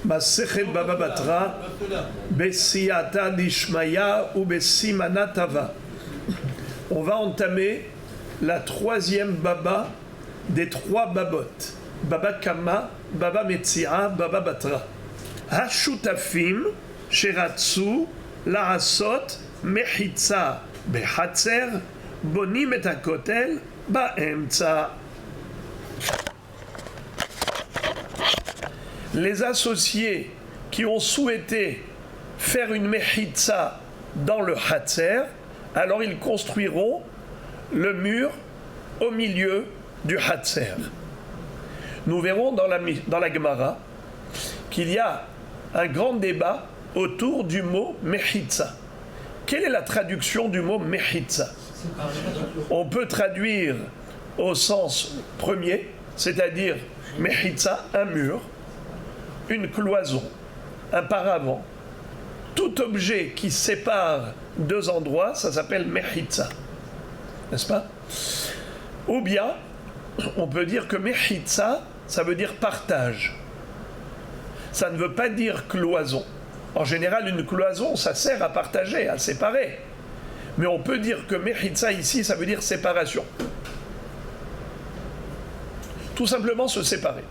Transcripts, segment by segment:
Masechet Baba Batra, Bessiyata Lishmaya ou Bessimana Tava. On va entamer la troisième Baba des trois Babot. Baba Kama, Baba Metzia, Baba Batra. Hashutafim, Sheratsu, Larasot, Mechitza, Behatzer, Bonim et Hakotel, Baemtza. Les associés qui ont souhaité faire une mechitza dans le Hatzer, alors ils construiront le mur au milieu du Hatzer. Nous verrons dans la Gemara qu'il y a un grand débat autour du mot mechitza. Quelle est la traduction du mot mechitza? On peut traduire au sens premier, c'est-à-dire mechitza, un mur, une cloison, un paravent, tout objet qui sépare deux endroits, ça s'appelle mechitza, n'est-ce pas? Ou bien, on peut dire que mechitza, ça veut dire partage. Ça ne veut pas dire cloison. En général, une cloison, ça sert à partager, à séparer. Mais on peut dire que mechitza ici, ça veut dire séparation. Tout simplement se séparer.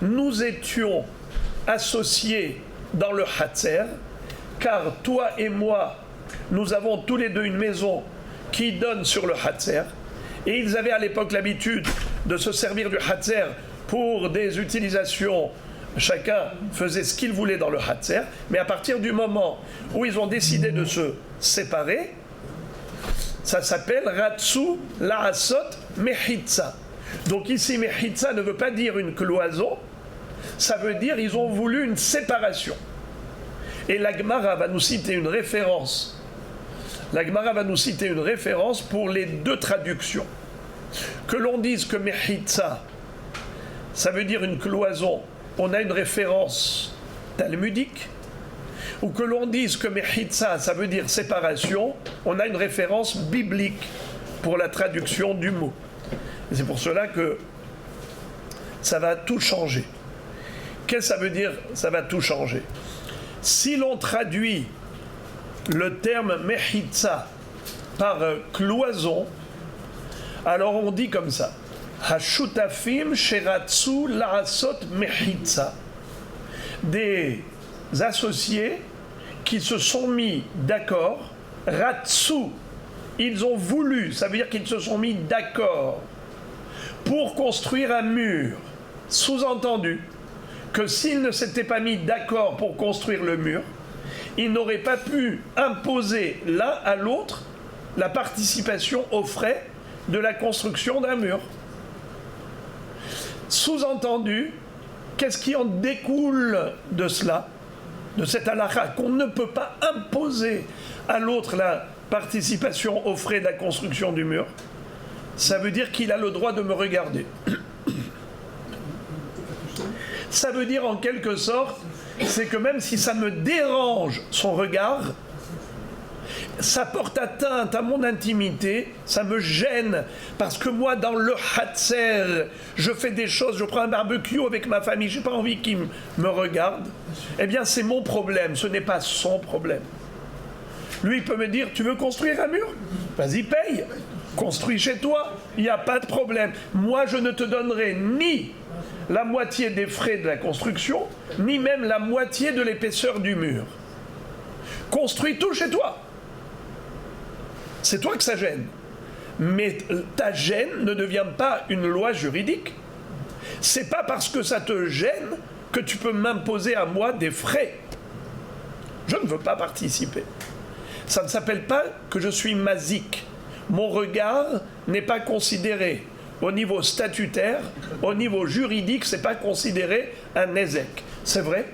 Nous étions associés dans le Hatzer, car toi et moi, nous avons tous les deux une maison qui donne sur le Hatzer, et ils avaient à l'époque l'habitude de se servir du Hatzer pour des utilisations, chacun faisait ce qu'il voulait dans le Hatzer, mais à partir du moment où ils ont décidé de se séparer, ça s'appelle Ratsu La'asot Mechitza. Donc ici, Mechitza ne veut pas dire une cloison, ça veut dire ils ont voulu une séparation. Et la Gemara va nous citer une référence. La Gemara va nous citer une référence pour les deux traductions. Que l'on dise que Mechitza, ça veut dire une cloison, on a une référence talmudique. Ou que l'on dise que Mechitza, ça veut dire séparation, on a une référence biblique pour la traduction du mot. Et c'est pour cela que ça va tout changer. Qu'est-ce que ça veut dire, ça va tout changer? Si l'on traduit le terme mechitza par cloison, alors on dit comme ça: Hashutafim sheratsu la'asot mechitza. Des associés qui se sont mis d'accord, ratsu, ils ont voulu, ça veut dire qu'ils se sont mis d'accord pour construire un mur. Sous-entendu que s'ils ne s'étaient pas mis d'accord pour construire le mur, ils n'auraient pas pu imposer l'un à l'autre la participation aux frais de la construction d'un mur. Sous-entendu, qu'est-ce qui en découle de cela, de cette halakha, qu'on ne peut pas imposer à l'autre la participation aux frais de la construction du mur? Ça veut dire qu'il a le droit de me regarder. Ça veut dire en quelque sorte, c'est que même si ça me dérange son regard, ça porte atteinte à mon intimité, ça me gêne, parce que moi dans le Hatzer, je fais des choses, je prends un barbecue avec ma famille, j'ai pas envie qu'il me regarde, eh bien c'est mon problème, ce n'est pas son problème. Lui il peut me dire, tu veux construire un mur? Vas-y paye, construis chez toi, il n'y a pas de problème. Moi je ne te donnerai ni la moitié des frais de la construction, ni même la moitié de l'épaisseur du mur. Construis tout chez toi. C'est toi que ça gêne. Mais ta gêne ne devient pas une loi juridique. C'est pas parce que ça te gêne que tu peux m'imposer à moi des frais. Je ne veux pas participer. Ça ne s'appelle pas que je suis mazik. Mon regard n'est pas considéré au niveau statutaire, au niveau juridique, c'est pas considéré un nezek. C'est vrai,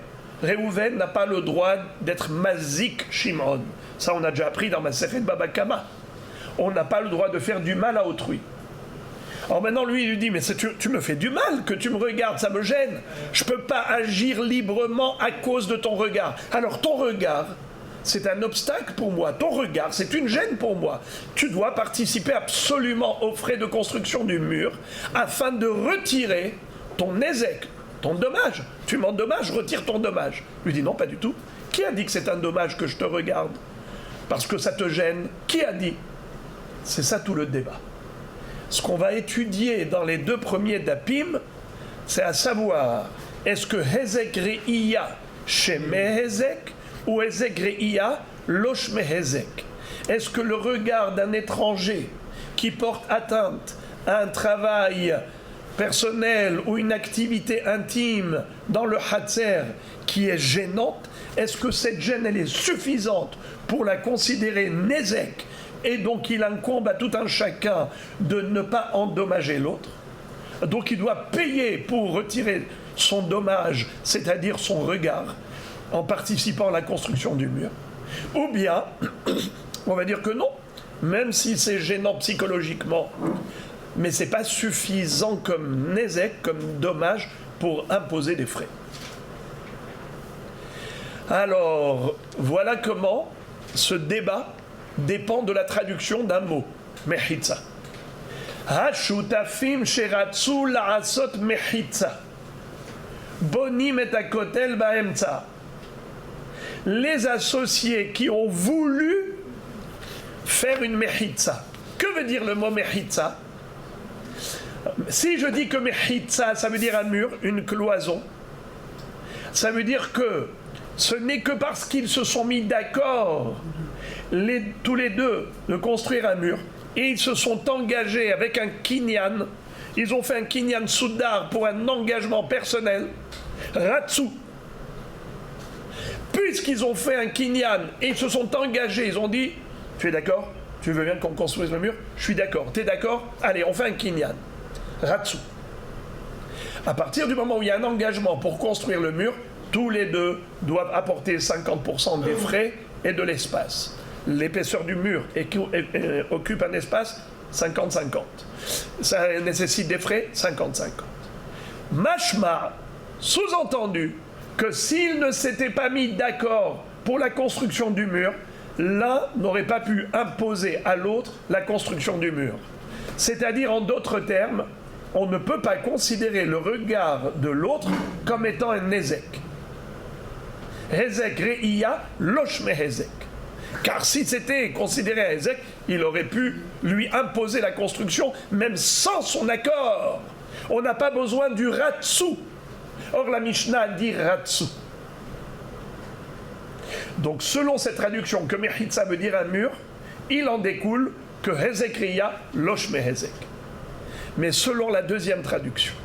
Réhouven n'a pas le droit d'être mazik Shimon. Ça, on a déjà appris dans ma Masechet Baba Kama. On n'a pas le droit de faire du mal à autrui. Alors maintenant, lui, il lui dit, mais tu me fais du mal, que tu me regardes, ça me gêne. Je ne peux pas agir librement à cause de ton regard. Alors ton regard, c'est un obstacle pour moi. Ton regard, c'est une gêne pour moi. Tu dois participer absolument aux frais de construction du mur afin de retirer ton nezek, ton dommage. Tu m'endommages, retire ton dommage. Il lui dit non, pas du tout. Qui a dit que c'est un dommage que je te regarde? Parce que ça te gêne. Qui a dit? C'est ça tout le débat. Ce qu'on va étudier dans les 2 premiers dapim, c'est à savoir, est-ce que Hezek Re'iya Sheme Hezek ou Hezek Re'iya Loshme Hezek? Est-ce que le regard d'un étranger qui porte atteinte à un travail personnel ou une activité intime dans le Hatzer qui est gênante, est-ce que cette gêne elle est suffisante pour la considérer Nezek et donc il incombe à tout un chacun de ne pas endommager l'autre? Donc il doit payer pour retirer son dommage, c'est-à-dire son regard, en participant à la construction du mur. Ou bien, on va dire que non, même si c'est gênant psychologiquement, mais ce n'est pas suffisant comme nezek, comme dommage, pour imposer des frais. Alors, voilà comment ce débat dépend de la traduction d'un mot, mechitza. Hashutafim sheratzu la'asot mechitza. Bonim et akotel ba'emtza. Les associés qui ont voulu faire une mechitza. Que veut dire le mot mechitza? Si je dis que mechitza, ça veut dire un mur, une cloison, ça veut dire que ce n'est que parce qu'ils se sont mis d'accord, tous les deux, de construire un mur, et ils se sont engagés avec un kinyan, ils ont fait un kinyan soudar pour un engagement personnel, ratsu. Puisqu'ils ont fait un kinyan et ils se sont engagés, ils ont dit, tu es d'accord? Tu veux bien qu'on construise le mur? Je suis d'accord. Tu es d'accord? Allez, on fait un kinyan. Ratsu. À partir du moment où il y a un engagement pour construire le mur, tous les deux doivent apporter 50% des frais et de l'espace. L'épaisseur du mur occupe un espace 50-50. Ça nécessite des frais 50-50. Mashma, sous-entendu que s'ils ne s'étaient pas mis d'accord pour la construction du mur, l'un n'aurait pas pu imposer à l'autre la construction du mur. C'est-à-dire, en d'autres termes, on ne peut pas considérer le regard de l'autre comme étant un nezek. Hezek Re'iya Loshme Hezek. Car si c'était considéré un hezek, il aurait pu lui imposer la construction, même sans son accord. On n'a pas besoin du ratsu. Or, la Mishnah dit ratsu. Donc, selon cette traduction, que mechitza veut dire un mur, il en découle que Hezek Re'iya Loshme Hezek. Mais selon la deuxième traduction,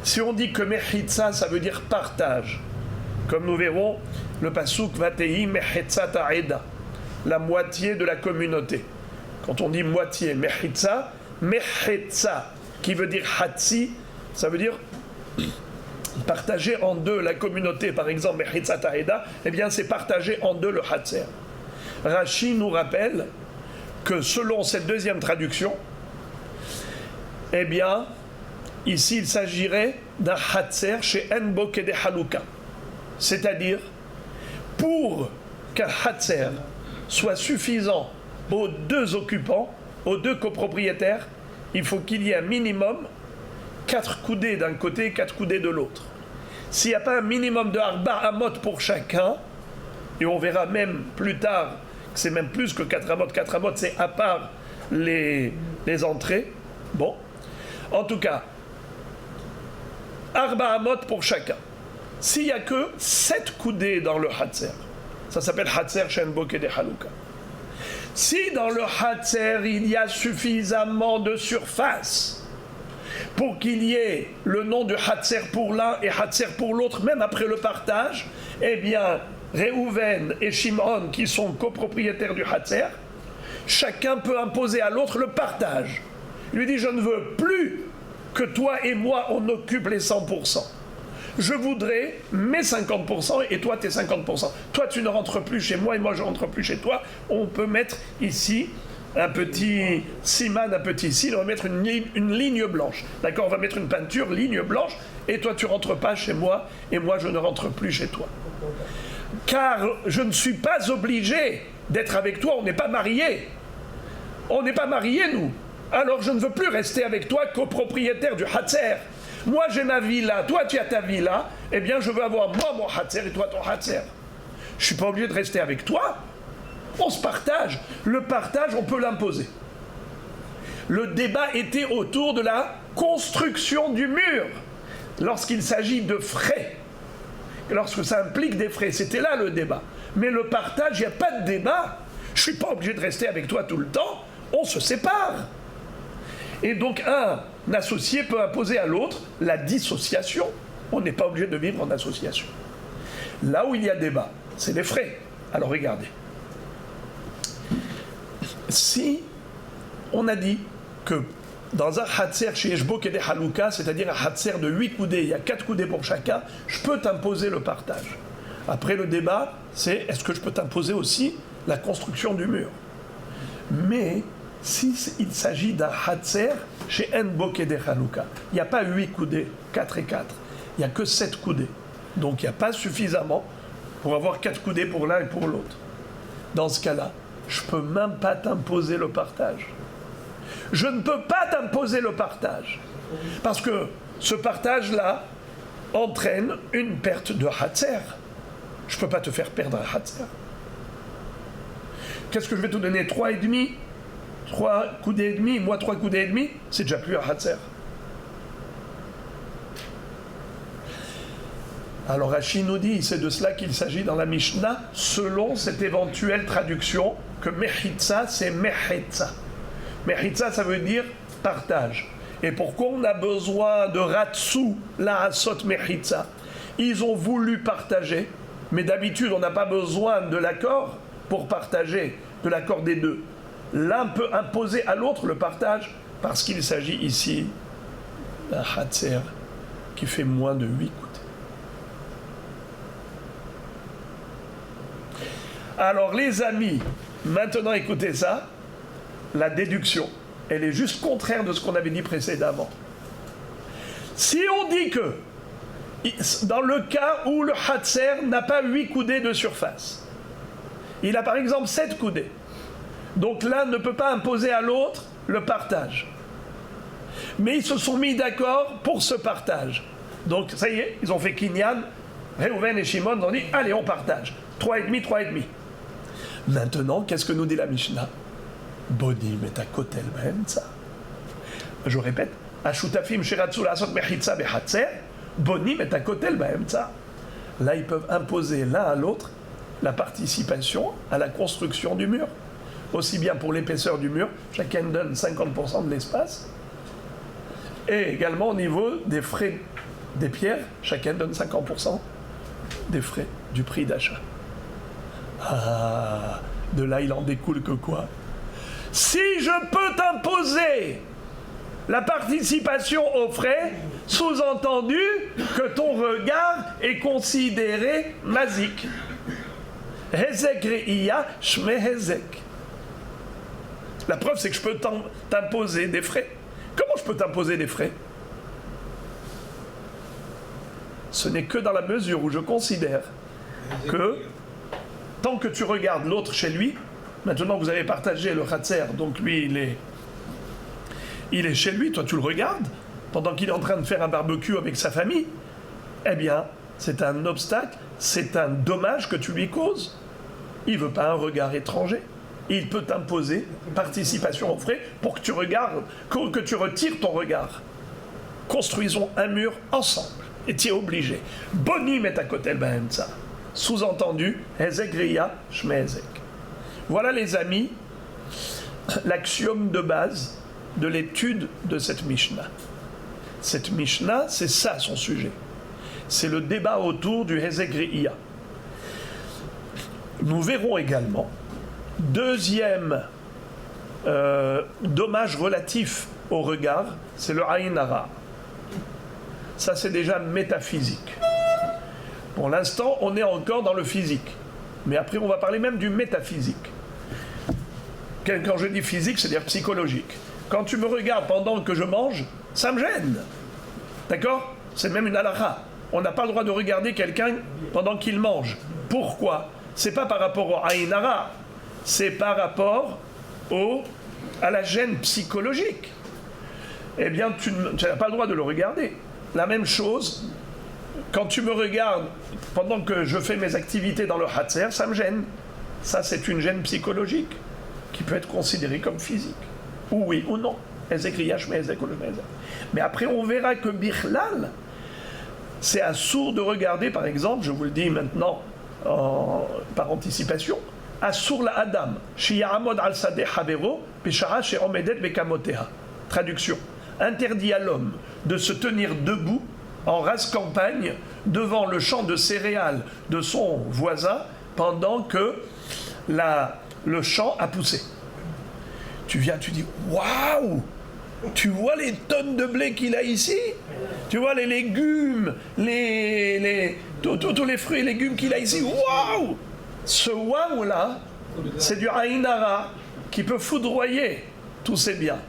si on dit que mechitza, ça veut dire partage, comme nous verrons le pasuk Vatei mechitza ta'eda, la moitié de la communauté. Quand on dit moitié, mechitza, qui veut dire hatsi, ça veut dire partager en deux la communauté. Par exemple, mechitza ta'eda, eh bien c'est partager en deux le hatser. Rashi nous rappelle que selon cette deuxième traduction, eh bien, ici il s'agirait d'un hatser chez Enbo Kede Haluka. C'est-à-dire, pour qu'un hatser soit suffisant aux deux occupants, aux deux copropriétaires, il faut qu'il y ait un minimum 4 coudées d'un côté et 4 coudées de l'autre. S'il n'y a pas un minimum de Arba Amot pour chacun, et on verra même plus tard que c'est même plus que 4 Amot, c'est à part les entrées. Bon, en tout cas, Arba Amot pour chacun. S'il n'y a que 7 coudées dans le Hatzer, ça s'appelle Hatzer Shen Boke de Haluka. Si dans le Hatzer il y a suffisamment de surface pour qu'il y ait le nom de Hatzer pour l'un et Hatzer pour l'autre, même après le partage, eh bien, Réhouven et Shimon, qui sont copropriétaires du Hatzer, chacun peut imposer à l'autre le partage. Il lui dit, je ne veux plus que toi et moi, on occupe les 100%. Je voudrais mes 50% et toi tes 50%. Toi tu ne rentres plus chez moi et moi je ne rentre plus chez toi. On peut mettre ici un petit siman, un petit signe, on va mettre une ligne blanche. D'accord, on va mettre une peinture, ligne blanche, et toi tu ne rentres pas chez moi et moi je ne rentre plus chez toi. Car je ne suis pas obligé d'être avec toi, on n'est pas mariés. On n'est pas mariés nous. Alors je ne veux plus rester avec toi copropriétaire du Hatzer. Moi j'ai ma villa, toi tu as ta villa, eh bien je veux avoir moi mon hatzer et toi ton hatzer. Je ne suis pas obligé de rester avec toi. On se partage. Le partage, on peut l'imposer. Le débat était autour de la construction du mur. Lorsqu'il s'agit de frais, lorsque ça implique des frais, c'était là le débat. Mais le partage, il n'y a pas de débat. Je ne suis pas obligé de rester avec toi tout le temps. On se sépare. Et donc un associé peut imposer à l'autre la dissociation. On n'est pas obligé de vivre en association. Là où il y a débat, c'est les frais. Alors regardez. Si on a dit que dans un hatzer chez Eshbok et des Halouka, c'est-à-dire un hatzer de 8 coudées, il y a 4 coudées pour chacun, je peux t'imposer le partage. Après le débat, c'est est-ce que je peux t'imposer aussi la construction du mur. Mais s'il s'agit d'un hatzer chez Eshbok et des Halouka, il n'y a pas 8 coudées, 4 et 4, il n'y a que 7 coudées. Donc il n'y a pas suffisamment pour avoir 4 coudées pour l'un et pour l'autre. Dans ce cas-là, je ne peux même pas t'imposer le partage. Je ne peux pas t'imposer le partage. Parce que ce partage-là entraîne une perte de hatzer. Je ne peux pas te faire perdre un hatzer. Qu'est-ce que je vais te donner 3,5 3 coudées et demi, moi 3 coudées et demi, c'est déjà plus un hatzer. Alors Rashi nous dit, c'est de cela qu'il s'agit dans la Mishnah, selon cette éventuelle traduction que Mechitza, c'est Mechetza. Mechitza, ça veut dire partage. Et pourquoi on a besoin de Ratsu, la Asot Mechitza? Ils ont voulu partager, mais d'habitude on n'a pas besoin de l'accord pour partager, de l'accord des deux. L'un peut imposer à l'autre le partage, parce qu'il s'agit ici d'un Hatzer qui fait moins de 8 coudées. Alors les amis, maintenant écoutez ça, la déduction, elle est juste contraire de ce qu'on avait dit précédemment. Si on dit que, dans le cas où le hatzer n'a pas 8 coudées de surface, il a par exemple 7 coudées, donc l'un ne peut pas imposer à l'autre le partage. Mais ils se sont mis d'accord pour ce partage. Donc ça y est, ils ont fait Kinyan, Reuven et Shimon ont dit, allez on partage, 3,5, 3,5. Maintenant, qu'est-ce que nous dit la Mishnah? Bodim et akotel be'emtza. Je répète, Ashutafim shiratzu la'asot mechitza behatzer, bonim et akotel be'emtza. Là, ils peuvent imposer l'un à l'autre la participation à la construction du mur. Aussi bien pour l'épaisseur du mur, chacun donne 50% de l'espace, et également au niveau des frais des pierres, chacun donne 50% des frais du prix d'achat. Ah, de là il en découle que quoi? Si je peux t'imposer la participation aux frais, sous-entendu que ton regard est considéré mazik. Hezek reiya shme hezek. La preuve c'est que je peux t'imposer des frais. Comment je peux t'imposer des frais? Ce n'est que dans la mesure où je considère que tant que tu regardes l'autre chez lui, maintenant vous avez partagé le hatzer, donc lui il est chez lui, toi tu le regardes, pendant qu'il est en train de faire un barbecue avec sa famille, eh bien c'est un obstacle, c'est un dommage que tu lui causes. Il ne veut pas un regard étranger. Il peut t'imposer participation aux frais pour que tu regardes, que tu retires ton regard. Construisons un mur ensemble, et tu es obligé. Bonim et akotel be'emtza. Sous-entendu, Hezek Riya, Shme Hezek. Voilà les amis, l'axiome de base de l'étude de cette Mishnah. Cette Mishnah, c'est ça son sujet. C'est le débat autour du Hezek Riya. Nous verrons également, deuxième dommage relatif au regard, c'est le Aïn Hara. Ça c'est déjà métaphysique. Pour l'instant, on est encore dans le physique. Mais après, on va parler même du métaphysique. Quand je dis physique, c'est-à-dire psychologique. Quand tu me regardes pendant que je mange, ça me gêne. D'accord? C'est même une halakha. On n'a pas le droit de regarder quelqu'un pendant qu'il mange. Pourquoi? C'est pas par rapport au aïn hara. C'est par rapport à la gêne psychologique. Eh bien, tu n'as pas le droit de le regarder. la même chose, quand tu me regardes pendant que je fais mes activités dans le Hatzer, ça me gêne. Ça, c'est une gêne psychologique qui peut être considérée comme physique. Ou oui ou non. Mais après, on verra que Bichlal, c'est assourd de regarder, par exemple, je vous le dis maintenant par anticipation, assourd la Adam, Shiya'amod al Sadeh Havero, Peshara She'omedet Bekamoteha. Traduction. Interdit à l'homme de se tenir debout en race campagne devant le champ de céréales de son voisin pendant que le champ a poussé. Tu viens, tu dis waouh! Tu vois les tonnes de blé qu'il a ici? Tu vois les légumes, tous les fruits et légumes qu'il a ici? Waouh! Ce waouh là, c'est du Aïnara qui peut foudroyer tous ses biens.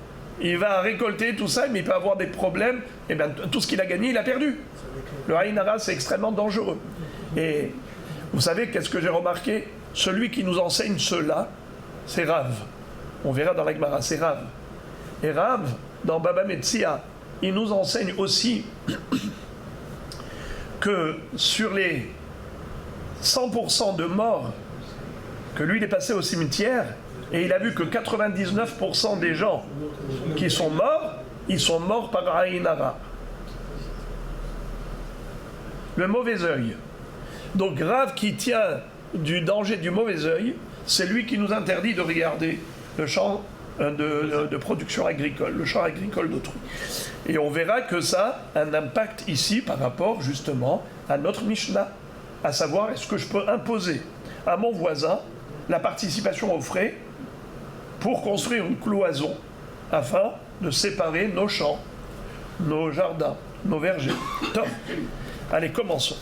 Il va récolter tout ça, mais il peut avoir des problèmes. Et bien, tout ce qu'il a gagné, il a perdu. Le Aïnara, c'est extrêmement dangereux. Et vous savez, qu'est-ce que j'ai remarqué? Celui qui nous enseigne cela, c'est Rav. On verra dans la Gemara, c'est Rav. Et Rav, dans Baba Metzia, il nous enseigne aussi que sur les 100% de morts, que lui, il est passé au cimetière, et il a vu que 99% des gens qui sont morts, ils sont morts par Aïnara. Le mauvais œil. Donc Rav qui tient du danger du mauvais œil, c'est lui qui nous interdit de regarder le champ de production agricole, le champ agricole d'autrui. Et on verra que ça a un impact ici par rapport justement à notre Mishnah, à savoir est-ce que je peux imposer à mon voisin la participation aux frais pour construire une cloison afin de séparer nos champs, nos jardins, nos vergers. Top. Allez, commençons.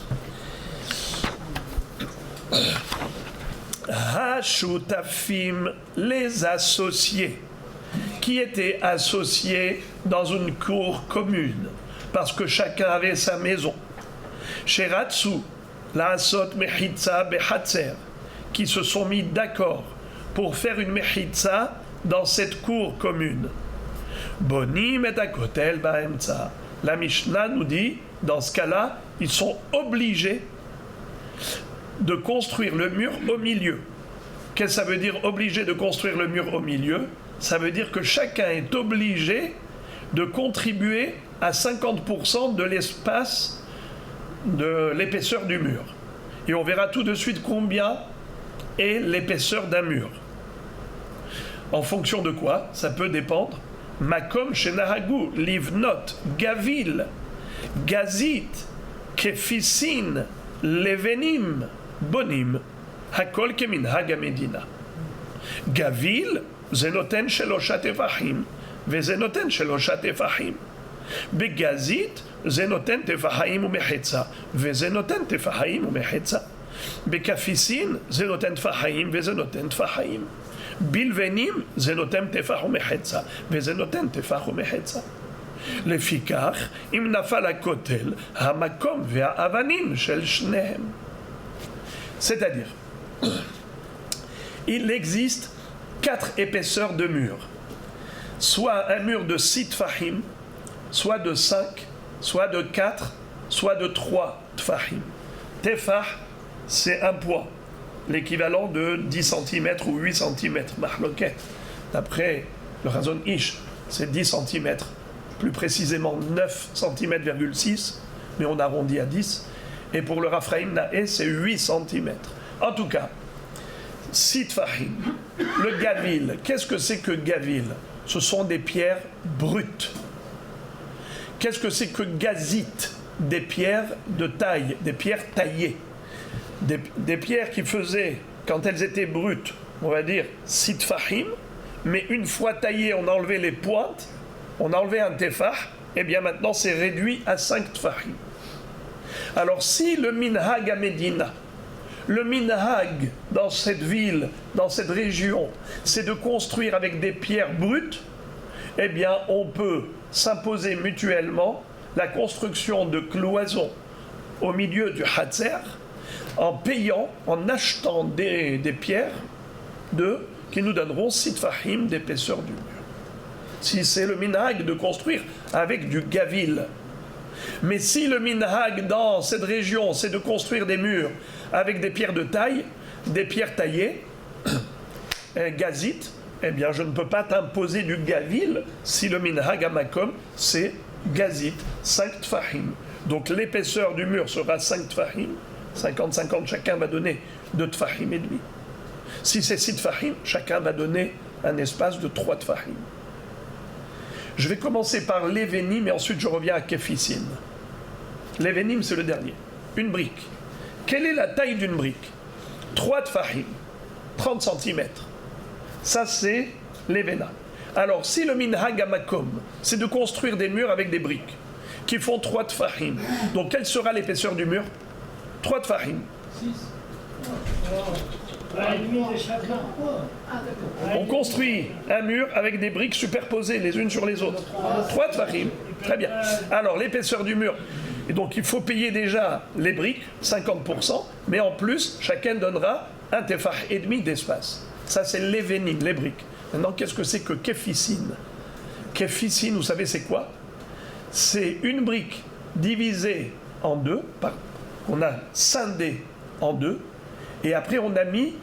Hashutafim, les associés, qui étaient associés dans une cour commune, parce que chacun avait sa maison. Sheratsu, Laasot Mechitza Behatzer, qui se sont mis d'accord pour faire une Mechitza dans cette cour commune. Bonim et Akotel Baemtza. La Mishnah nous dit, dans ce cas-là, ils sont obligés de construire le mur au milieu. Qu'est-ce que ça veut dire obligé de construire le mur au milieu? Ça veut dire que chacun est obligé de contribuer à 50% de l'espace, de l'épaisseur du mur. Et on verra tout de suite combien est l'épaisseur d'un mur. En fonction de quoi? Ça peut dépendre. Makom shenahagu, livnot, gavil, gazit, kefisin, levenim, bonim, hakol keminhag המדינה. גביל זה נותן 3 טפחים וזה נותן 3 טפחים. בגזית זה נותן טפחיים ומחצה וזה נותן טפחיים ומחצה. בקפיסין זה נותן טפחיים וזה נותן טפחיים. בלבנים זה נותן טפח ומחצה וזה נותן טפח ומחצה. לפיכך, אם נפל הכותל, המקום והאבנים של שניהם. C'est-à-dire, il existe 4 épaisseurs de murs. Soit un mur de 6 tfahim, soit de 5, soit de 4, soit de 3 tfahim. Tefah, c'est un poids, l'équivalent de 10 cm ou 8 cm, mahloket. D'après le Razon Ish, c'est 10 cm, plus précisément 9 cm,6, mais on arrondit à 10. Et pour le Raphaïm Naé, c'est 8 cm. En tout cas, 6 tfahim. Le gavil, qu'est-ce que c'est que gavil? Ce sont des pierres brutes. Qu'est-ce que c'est que gazit? Des pierres de taille, des pierres taillées. Des pierres qui faisaient, quand elles étaient brutes, on va dire 6 tfahim, mais une fois taillées, on a enlevé les pointes, on a enlevé un tefah, et bien maintenant c'est réduit à 5 tfahim. Alors si le minhag à Médina, le minhag dans cette ville, dans cette région, c'est de construire avec des pierres brutes, eh bien on peut s'imposer mutuellement la construction de cloisons au milieu du Hatzer en payant, en achetant des pierres qui nous donneront 6 tfahim d'épaisseur du mur. Si c'est le minhag de construire avec du gavil. Mais si le minhag dans cette région, c'est de construire des murs avec des pierres de taille, des pierres taillées, gazit, eh bien je ne peux pas t'imposer du gavil si le minhag à Makom, c'est gazit, 5 tfahim. Donc l'épaisseur du mur sera 5 tfahim, 50-50, chacun va donner 2 tfahim et demi. Si c'est 6 tfahim, chacun va donner un espace de 3 tfahim. Je vais commencer par l'événim et ensuite je reviens à Kefisin. L'événim, c'est le dernier. Une brique. Quelle est la taille d'une brique? 3 tfahim, 30 cm. Ça, c'est l'événa. Alors, si le minhag amakom, c'est de construire des murs avec des briques qui font 3 tfahim, donc quelle sera l'épaisseur du mur? 3 tfahim. 6. On construit un mur avec des briques superposées les unes sur les autres. 3 tfahim. Très bien. Alors, l'épaisseur du mur. Et donc, il faut payer déjà les briques, 50%, mais en plus, chacun donnera un tefah et demi d'espace. Ça, c'est l'événim, les briques. Maintenant, qu'est-ce que c'est que kefisin? Kefisin, vous savez, c'est quoi? C'est une brique divisée en deux, qu'on a scindée en deux, et après, on a mis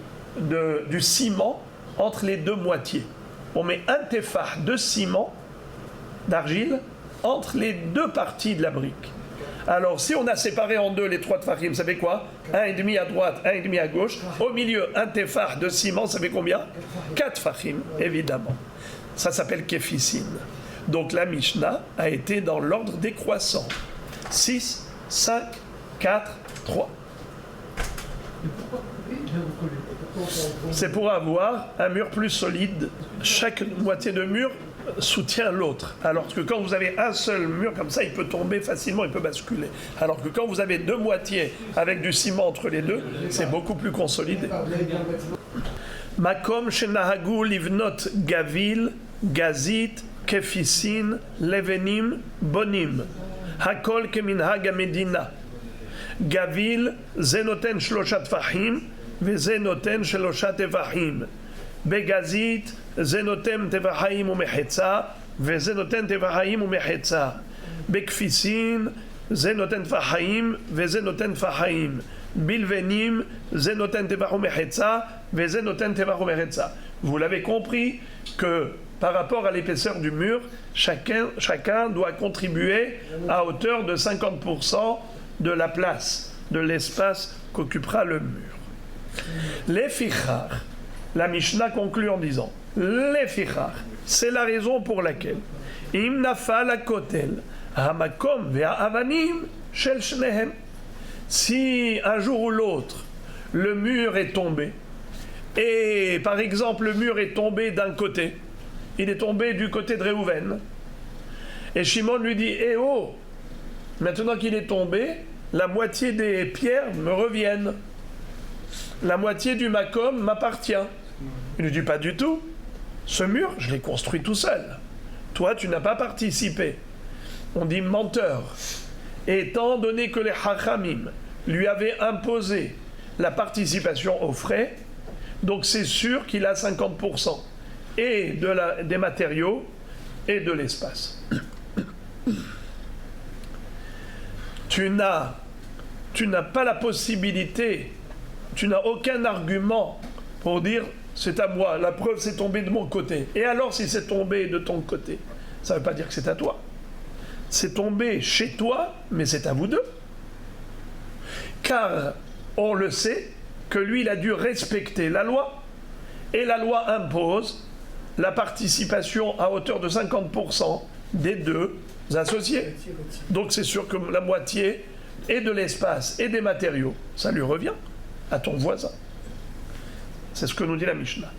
du ciment entre les deux moitiés. On met un tefah de ciment, d'argile, entre les deux parties de la brique. Alors, si on a séparé en deux les 3 tefahim, ça fait quoi? 1,5 à droite, 1,5 à gauche. Au milieu, un tefah de ciment, ça fait combien? 4 tefahim, évidemment. Ça s'appelle kefisin. Donc, la Mishnah a été dans l'ordre décroissant. 6, 5, 4, 3. C'est pour avoir un mur plus solide. Chaque moitié de mur soutient l'autre. Alors que quand vous avez un seul mur comme ça, il peut tomber facilement, il peut basculer. Alors que quand vous avez 2 moitiés avec du ciment entre les deux, c'est beaucoup plus consolidé. Makom shenahagu livnot gavil, gazit, kefisin, levenim, bonim. Hakol keminhag amedina. Gavil, zenoten shloshat fahim, vezenoten shloshat evahim. Begazit, zenotem tevahim umechetza, vezenoten tevahim umechetza. Bekfisin, zenoten tevahim, vezenoten tevahim. Bilvenim, zenoten tevahim umechetza, vezenoten tevahim umechetza. Vous l'avez compris que par rapport à l'épaisseur du mur, chacun doit contribuer à hauteur de 50% de la place, de l'espace qu'occupera le mur. Les fichar, la Mishnah conclut en disant les fichar, c'est la raison pour laquelle im nafal hakotel hamakom ve'avanim shel shnehem. Si un jour ou l'autre le mur est tombé, et par exemple le mur est tombé d'un côté, il est tombé du côté de Réhouven, et Shimon lui dit eh oh, maintenant qu'il est tombé, la moitié des pierres me reviennent, la moitié du makom m'appartient. Il ne dit pas du tout. Ce mur, je l'ai construit tout seul. Toi, tu n'as pas participé. On dit menteur. Et étant donné que les Hachamim lui avaient imposé la participation aux frais, donc c'est sûr qu'il a 50% et des matériaux et de l'espace. Tu n'as pas la possibilité, tu n'as aucun argument pour dire c'est à moi, la preuve c'est tombé de mon côté. Et alors si c'est tombé de ton côté, ça ne veut pas dire que c'est à toi. C'est tombé chez toi, mais c'est à vous deux. Car on le sait que lui il a dû respecter la loi, et la loi impose la participation à hauteur de 50% des deux associés. Donc c'est sûr que la moitié et de l'espace et des matériaux, ça lui revient à ton voisin. C'est ce que nous dit la Mishnah.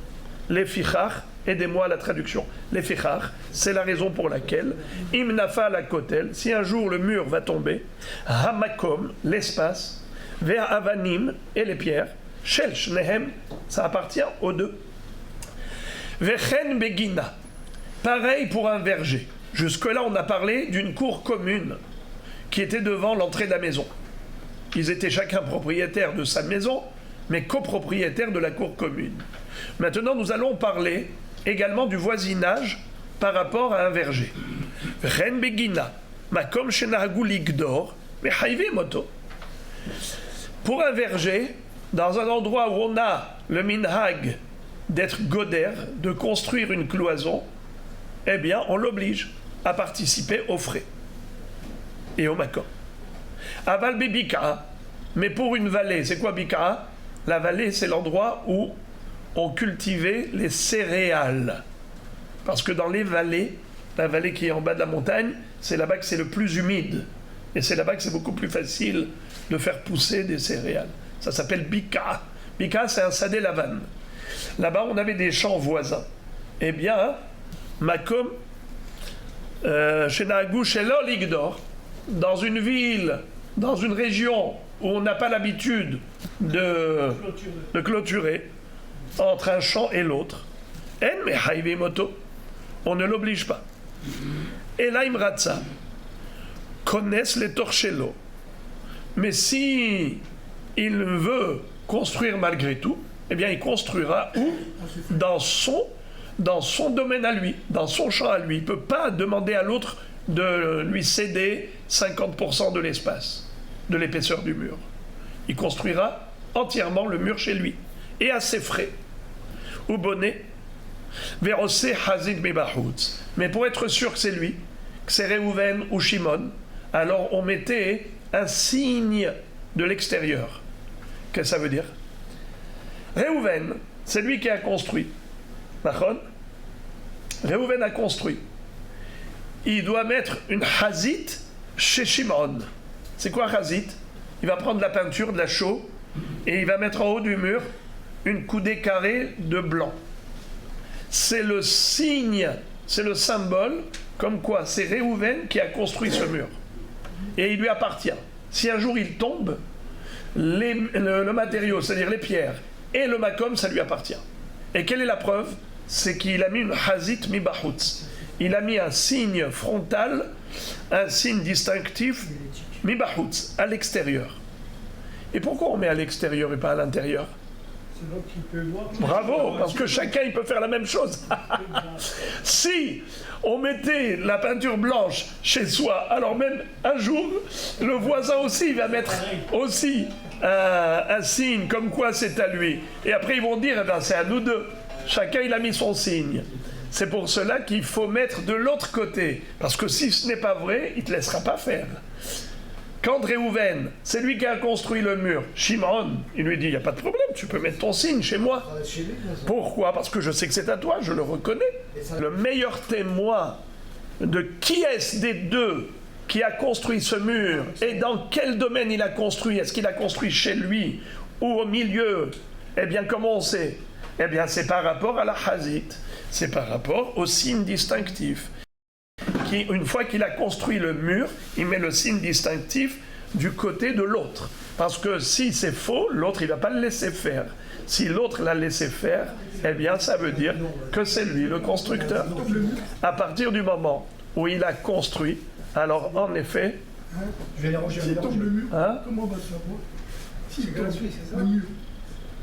Les fichar, aidez-moi à la traduction. Les fichar, c'est la raison pour laquelle im nafal hakotel, si un jour le mur va tomber, hamakom, l'espace, vers avanim et les pierres, shel shnehem, ça appartient aux deux. Vechen begina, pareil pour un verger. Jusque-là, on a parlé d'une cour commune qui était devant l'entrée de la maison. Ils étaient chacun propriétaires de sa maison, mais copropriétaires de la cour commune. Maintenant, nous allons parler également du voisinage par rapport à un verger. Ren begina, Makom Shenahagu Ligdor, mais Haïvé Moto. Pour un verger, dans un endroit où on a le minhag d'être goder, de construire une cloison, eh bien, on l'oblige à participer aux frais et au makom. Aval bibika, mais pour une vallée, c'est quoi bika? La vallée, c'est l'endroit où on cultivait les céréales. Parce que dans les vallées, la vallée qui est en bas de la montagne, c'est là-bas que c'est le plus humide. Et c'est là-bas que c'est beaucoup plus facile de faire pousser des céréales. Ça s'appelle bika. Bika, c'est un sadé lavane. Là-bas, on avait des champs voisins. Eh bien, makom, chez Nahagou, chez l'Oligdor, dans une ville, dans une région où on n'a pas l'habitude de clôturer entre un champ et l'autre, en mehaïvé moto, on ne l'oblige pas. Et là, Imratza connaissent les torchello. Mais si il veut construire malgré tout, eh bien, il construira où? Dans son domaine à lui, dans son champ à lui. Il ne peut pas demander à l'autre de lui céder 50% de l'espace, de l'épaisseur du mur. Il construira entièrement le mur chez lui, et à ses frais. Ou bonnet, Vérosé Hazid Mibahutz. Mais pour être sûr que c'est lui, que c'est Réhouven ou Shimon, alors on mettait un signe de l'extérieur. Qu'est-ce que ça veut dire? Réhouven, c'est lui qui a construit. D'accord? Réhouven a construit. Il doit mettre une Hazit chez Shimon. C'est quoi Hazit? Il va prendre de la peinture, de la chaux, et il va mettre en haut du mur une coudée carrée de blanc. C'est le signe, c'est le symbole, comme quoi c'est Réhouven qui a construit ce mur. Et il lui appartient. Si un jour il tombe, le matériau, c'est-à-dire les pierres, et le makom, ça lui appartient. Et quelle est la preuve? C'est qu'il a mis une hazit mibahutz. Il a mis un signe frontal, un signe distinctif, mibahutz, à l'extérieur. Et pourquoi on met à l'extérieur et pas à l'intérieur? Bravo, parce que chacun il peut faire la même chose. Si on mettait la peinture blanche chez soi, alors même un jour, le voisin aussi va mettre aussi un signe comme quoi c'est à lui. Et après ils vont dire, eh ben, c'est à nous deux. Chacun il a mis son signe. C'est pour cela qu'il faut mettre de l'autre côté. Parce que si ce n'est pas vrai, il ne te laissera pas faire. Quand Réhouven, c'est lui qui a construit le mur, Shimon, il lui dit, il n'y a pas de problème, tu peux mettre ton signe chez moi. Pourquoi? Parce que je sais que c'est à toi, je le reconnais. Le meilleur témoin de qui est-ce des deux qui a construit ce mur et dans quel domaine il a construit, est-ce qu'il a construit chez lui ou au milieu? Eh bien, comment on sait? Eh bien, c'est par rapport à la hazit, c'est par rapport au signe distinctif. Qui, une fois qu'il a construit le mur, il met le signe distinctif du côté de l'autre. Parce que si c'est faux, l'autre il ne va pas le laisser faire. Si l'autre l'a laissé faire, eh bien ça veut dire que c'est lui le constructeur. À partir du moment où il a construit, alors en effet... Je vais les ranger. S'il tombe le mur, hein? comment on va savoir? S'il tombe le mur,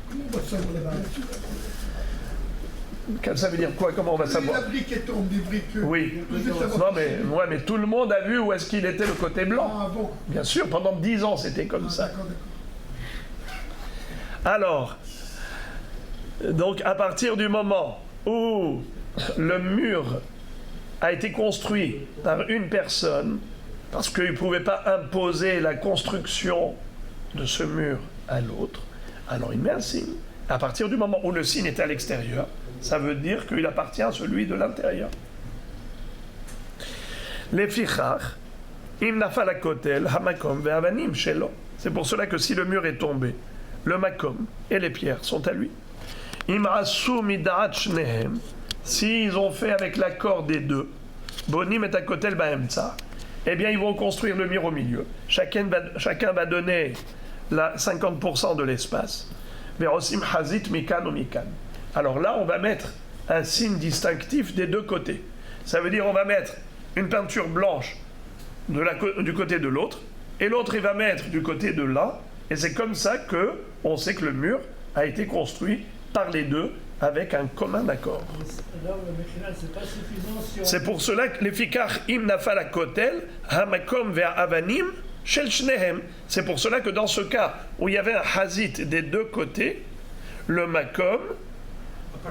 comment on va savoir? Ça veut dire quoi? Comment on va savoir? La brique est tombée, des briques. Oui. Non, mais tout le monde a vu où est-ce qu'il était le côté blanc. Ah bon? Bien sûr, pendant 10 ans, c'était comme ça. D'accord. Alors, donc à partir du moment où le mur a été construit par une personne, parce qu'il ne pouvait pas imposer la construction de ce mur à l'autre, alors il met un signe. À partir du moment où le signe est à l'extérieur, ça veut dire qu'il appartient à celui de l'intérieur. Les fichar, im nafal hakotel, hamakom ve'avanim shelo. C'est pour cela que si le mur est tombé, le makom et les pierres sont à lui. Im asu mid'at shnehem, s'ils ont fait avec l'accord des deux, bonim et hakotel ba'emtsa, eh bien ils vont construire le mur au milieu. Chacun va donner 50% de l'espace. Verosim hazit mikan ou mikan. Alors là, on va mettre un signe distinctif des deux côtés. Ça veut dire on va mettre une peinture blanche du côté de l'autre, et l'autre il va mettre du côté de l'un, et c'est comme ça qu'on sait que le mur a été construit par les deux avec un commun accord. Alors le Mechila, c'est pas suffisant si on... C'est pour cela que l'Efikar im nafal hakotel, hamakom ve'avanim, avanim, shel shnehem. C'est pour cela que dans ce cas où il y avait un hazit des deux côtés, le makom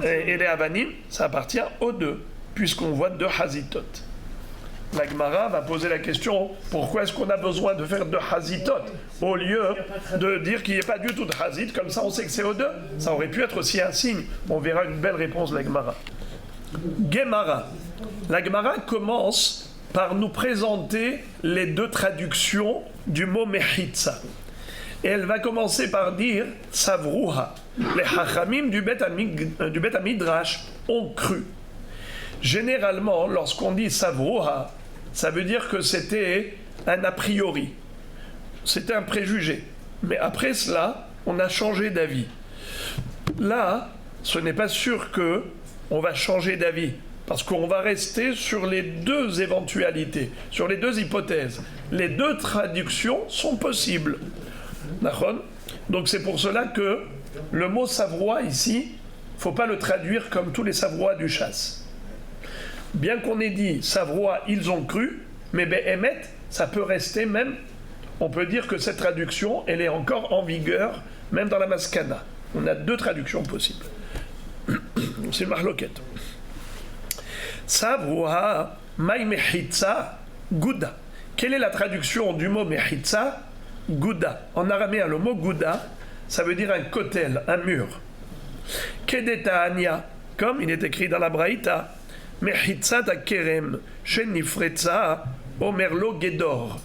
et les avanim, ça appartient aux deux, puisqu'on voit deux hazitot. La Gemara va poser la question, pourquoi est-ce qu'on a besoin de faire deux hazitot au lieu de dire qu'il n'y ait pas du tout de hazit, comme ça on sait que c'est aux deux. Ça aurait pu être aussi un signe. On verra une belle réponse de la Gemara. Gemara. La Gemara commence par nous présenter les deux traductions du mot mechitza. Et elle va commencer par dire savruha. Les hachamim du Bet Midrash ont cru. Généralement, lorsqu'on dit savruha, ça veut dire que c'était un a priori. C'était un préjugé. Mais après cela, on a changé d'avis. Là, ce n'est pas sûr que on va changer d'avis, parce qu'on va rester sur les deux éventualités, sur les deux hypothèses. Les deux traductions sont possibles. D'accord ? Donc c'est pour cela que le mot savrois ici, il ne faut pas le traduire comme tous les savrois du chasse. Bien qu'on ait dit savrois, ils ont cru, mais Behemet, ça peut rester même, on peut dire que cette traduction, elle est encore en vigueur, même dans la Maskana. On a deux traductions possibles. C'est Mahloket. Savroha, Mai Mechitza, Gouda. Quelle est la traduction du mot Mechitza? Gouda. En araméen, le mot Gouda, ça veut dire un kotel, un mur. Kedeta Anya, comme il est écrit dans la Braïta, Mechitza da Kerem, Shenifretza, Omerlo Gedor.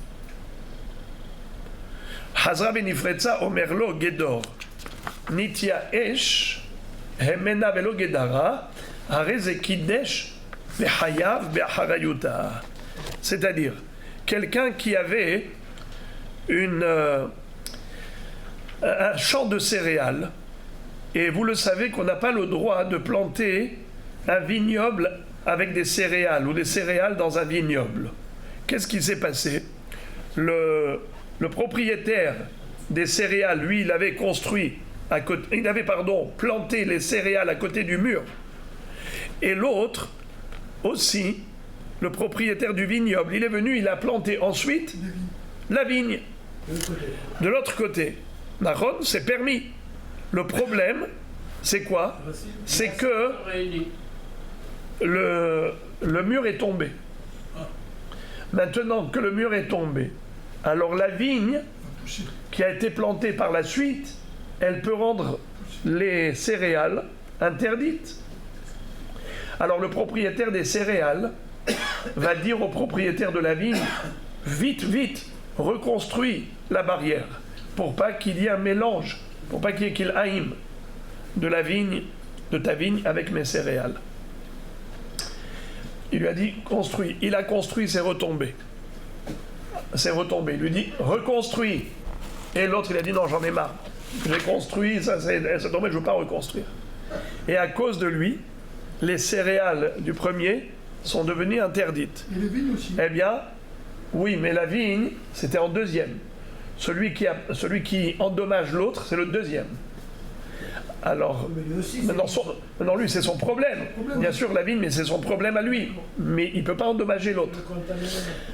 Hazra benifretza, Omerlo Gedor. Nitya Esh, Hemena velo Gedara, Areze Kidesh, Behayav Beharayuta. C'est-à-dire, quelqu'un qui avait un champ de céréales, et vous le savez qu'on n'a pas le droit de planter un vignoble avec des céréales ou des céréales dans un vignoble. Qu'est-ce qui s'est passé? Le propriétaire des céréales, lui, il avait planté les céréales à côté du mur. Et l'autre aussi, le propriétaire du vignoble, il est venu, il a planté ensuite la vigne. De l'autre côté, Nahon, c'est permis. Le problème, c'est quoi? C'est que le mur est tombé. Maintenant que le mur est tombé, alors la vigne qui a été plantée par la suite, elle peut rendre les céréales interdites. Alors le propriétaire des céréales va dire au propriétaire de la vigne, vite, vite, reconstruis la barrière pour pas qu'il y ait un mélange, pour pas qu'il y ait qu'il haïm de la vigne, de ta vigne avec mes céréales. Il lui a dit construis. Il a construit, c'est retombé. C'est retombé. Il lui dit reconstruis. Et l'autre il a dit non, j'en ai marre. J'ai construit, ça c'est tombé, je ne veux pas reconstruire. Et à cause de lui, les céréales du premier sont devenues interdites. Et les vignes aussi. Eh bien, oui, mais la vigne, c'était en deuxième. Celui qui endommage l'autre, c'est le deuxième. Alors, maintenant lui, c'est son problème. Bien sûr, la vigne, mais c'est son problème à lui. Mais il ne peut pas endommager l'autre.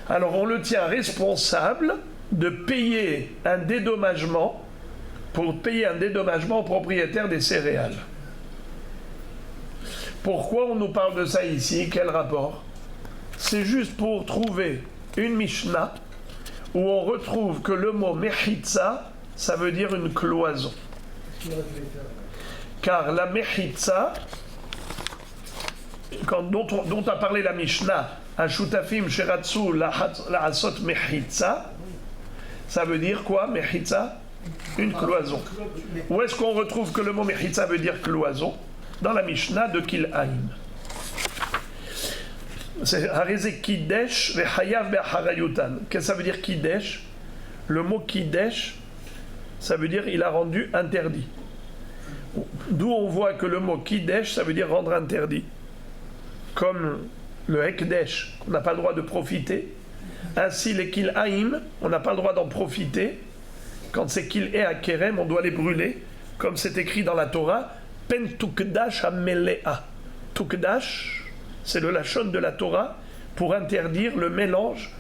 Alors, on le tient responsable de payer un dédommagement au propriétaire des céréales. Pourquoi on nous parle de ça ici? Quel rapport? C'est juste pour trouver une Mishnah où on retrouve que le mot mechitza, ça veut dire une cloison. Car la mechitza, dont a parlé la Mishnah, Ashutafim Sheratsu la Asot Mechitza, ça veut dire quoi, mechitza? Une cloison. Où est-ce qu'on retrouve que le mot mechitza veut dire cloison? Dans la Mishnah de Kil'aim. C'est Hareze Kidesh ve'hayav be'harayutan. Qu'est-ce que ça veut dire Kidesh? Le mot Kidesh, ça veut dire il a rendu interdit. D'où on voit que le mot Kidesh, ça veut dire rendre interdit. Comme le Hekdesh, on n'a pas le droit de profiter. Ainsi, les Kil'aim, on n'a pas le droit d'en profiter. Quand c'est Kil'e à Kerem, on doit les brûler. Comme c'est écrit dans la Torah, pen tukdash amelea. Tukdash, c'est le lachon de la Torah pour interdire le mélange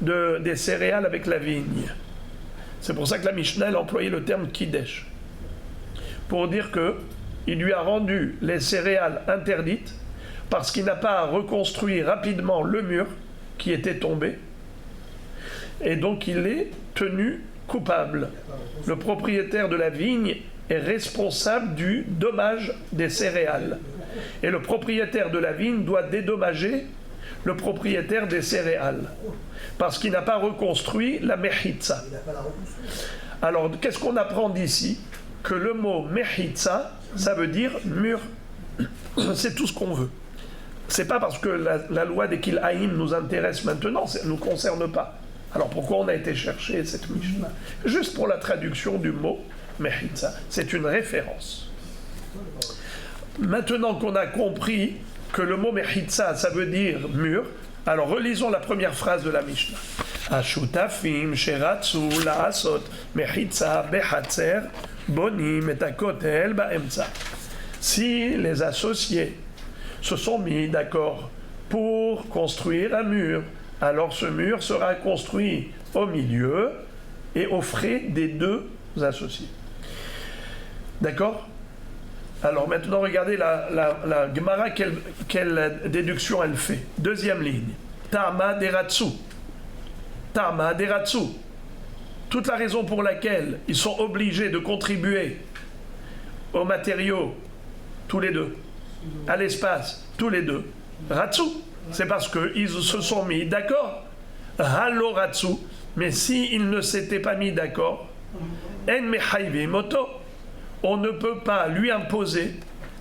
des céréales avec la vigne. C'est pour ça que la Mishnah elle a employé le terme kidesh. Pour dire qu'il lui a rendu les céréales interdites parce qu'il n'a pas reconstruit rapidement le mur qui était tombé. Et donc il est tenu coupable. Le propriétaire de la vigne est responsable du dommage des céréales. Et le propriétaire de la vigne doit dédommager le propriétaire des céréales. Parce qu'il n'a pas reconstruit la mechitza. Alors, qu'est-ce qu'on apprend d'ici? Que le mot mechitza, ça veut dire mur. C'est tout ce qu'on veut. C'est pas parce que la loi des Kilhaïm nous intéresse maintenant, ça ne nous concerne pas. Alors pourquoi on a été chercher cette Mishnah? Juste pour la traduction du mot mechitza. C'est une référence. Maintenant qu'on a compris que le mot mechitza, ça veut dire mur, alors relisons la première phrase de la Mishnah. Ashutafim sheratzu la'asot mechitza behatzer bonim et hakotel ba'emtza. Si les associés se sont mis d'accord pour construire un mur, alors ce mur sera construit au milieu et aux frais des deux associés. D'accord? Alors maintenant, regardez la Gemara, quelle déduction elle fait. Deuxième ligne. Tama deratsu. Tama deratsu. Toute la raison pour laquelle ils sont obligés de contribuer aux matériaux, tous les deux, à l'espace, tous les deux, ratsu, c'est parce qu'ils se sont mis d'accord. Halo ratsu. Mais s'ils ne s'étaient pas mis d'accord, en mechayvi moto, on ne peut pas lui imposer,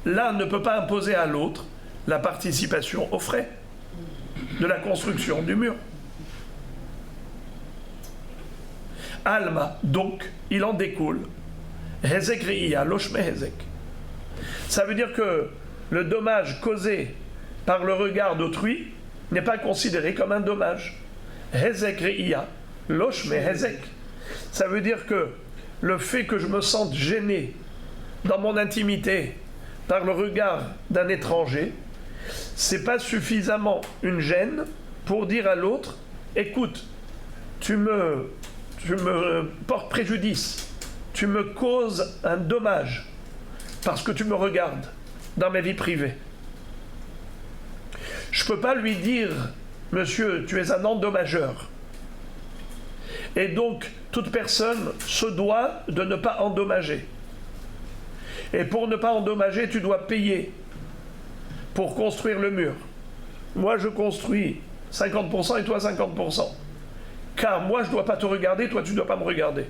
l'un ne peut pas imposer à l'autre la participation aux frais de la construction du mur. Alma, donc, il en découle. Hezek re'ia, loshme hezek. Ça veut dire que le dommage causé par le regard d'autrui n'est pas considéré comme un dommage. Hezek re'ia, loshme hezek. Ça veut dire que le fait que je me sente gêné dans mon intimité par le regard d'un étranger, c'est pas suffisamment une gêne pour dire à l'autre, écoute, tu me portes préjudice, tu me causes un dommage parce que tu me regardes dans ma vie privée. Je peux pas lui dire, monsieur, tu es un endommageur. Et donc, toute personne se doit de ne pas endommager. Et pour ne pas endommager, tu dois payer pour construire le mur. Moi, je construis 50% et toi 50%. Car moi, je ne dois pas te regarder, toi, tu ne dois pas me regarder.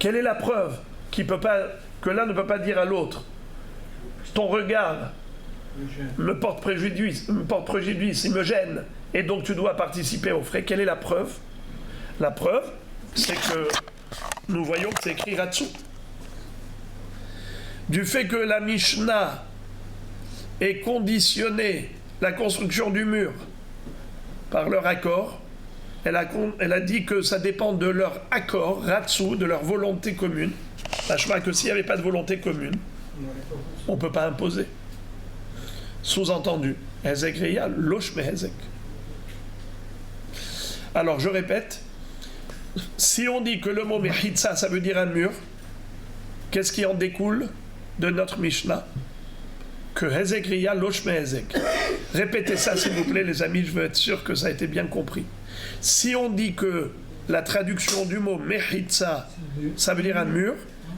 Quelle est la preuve que l'un ne peut pas dire à l'autre, ton regard me porte préjudice, il me gêne, et donc tu dois participer aux frais. Quelle est la preuve? La preuve, c'est que nous voyons que c'est écrit Ratsu. Du fait que la Mishnah ait conditionné la construction du mur par leur accord, elle a dit que ça dépend de leur accord, Ratsu, de leur volonté commune. Sachant que s'il n'y avait pas de volonté commune, on ne peut pas imposer. Sous-entendu, Hezek re'ia, loshme hezek. Alors je répète, si on dit que le mot mechitza, ça veut dire un mur, qu'est-ce qui en découle de notre Mishnah? Que hezek re'ia, loshme hezek. Répétez ça s'il vous plaît les amis, je veux être sûr que ça a été bien compris. Si on dit que la traduction du mot mechitza, ça veut dire un mur,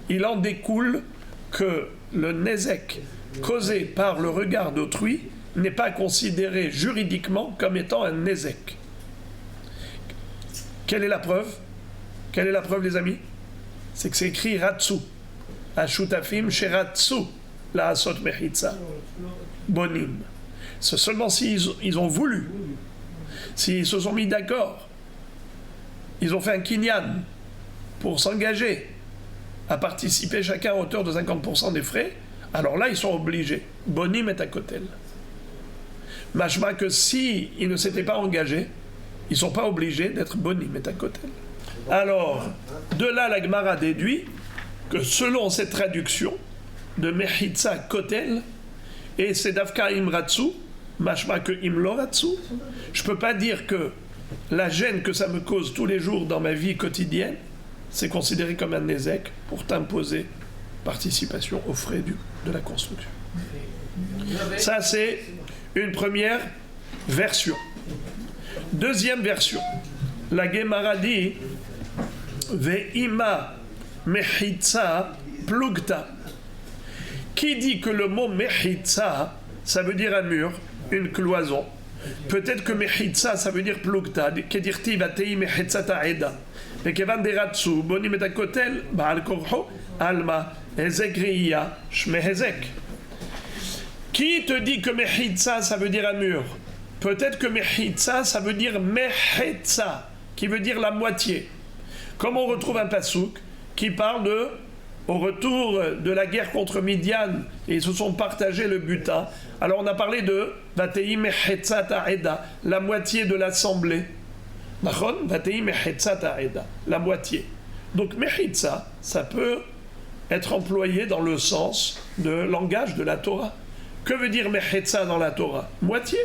il en découle que le nezek causé par le regard d'autrui n'est pas considéré juridiquement comme étant un nezek. Quelle est la preuve? Quelle est la preuve, les amis? C'est que c'est écrit Ratsu. Ashutafim sheratsu la asot mechitza. Bonim. C'est seulement s'ils ont voulu, s'ils se sont mis d'accord, ils ont fait un kinyan pour s'engager à participer chacun à hauteur de 50% des frais, alors là, ils sont obligés. Bonim et hakotel. Machma que si ils ne s'étaient pas engagés, ils ne sont pas obligés d'être bonim et hakotel. Alors, de là, la Gemara déduit que selon cette traduction de Mechitza Kotel, et c'est Davka Imratsu, machma que Imloratsu, je ne peux pas dire que la gêne que ça me cause tous les jours dans ma vie quotidienne, c'est considéré comme un nézek pour t'imposer participation aux frais de la construction. Ça, c'est une première version. Deuxième version. La Gemara dit Ve'ima mechitza plugta. Qui dit que le mot mechitza, ça veut dire un mur, une cloison. Peut-être que mechitza, ça veut dire plugta. Kedirti vatei mechitza ta'eda. Vekevan deratsu, bonim et akotel, ba'al korho, alma, hezek riya, shme hezek. Qui te dit que mechitza, ça veut dire un mur? Peut-être que mechitza, ça veut dire mechetza, qui veut dire la moitié. Comme on retrouve un pasouk qui parle au retour de la guerre contre Midian, et ils se sont partagés le butin. Alors on a parlé de Vatei mechetza ta'eda, la moitié de l'assemblée. Nachon, Vatei mechetza ta'eda, la moitié. Donc mechitza, ça peut être employé dans le sens de langage de la Torah. Que veut dire mechetza dans la Torah? Moitié.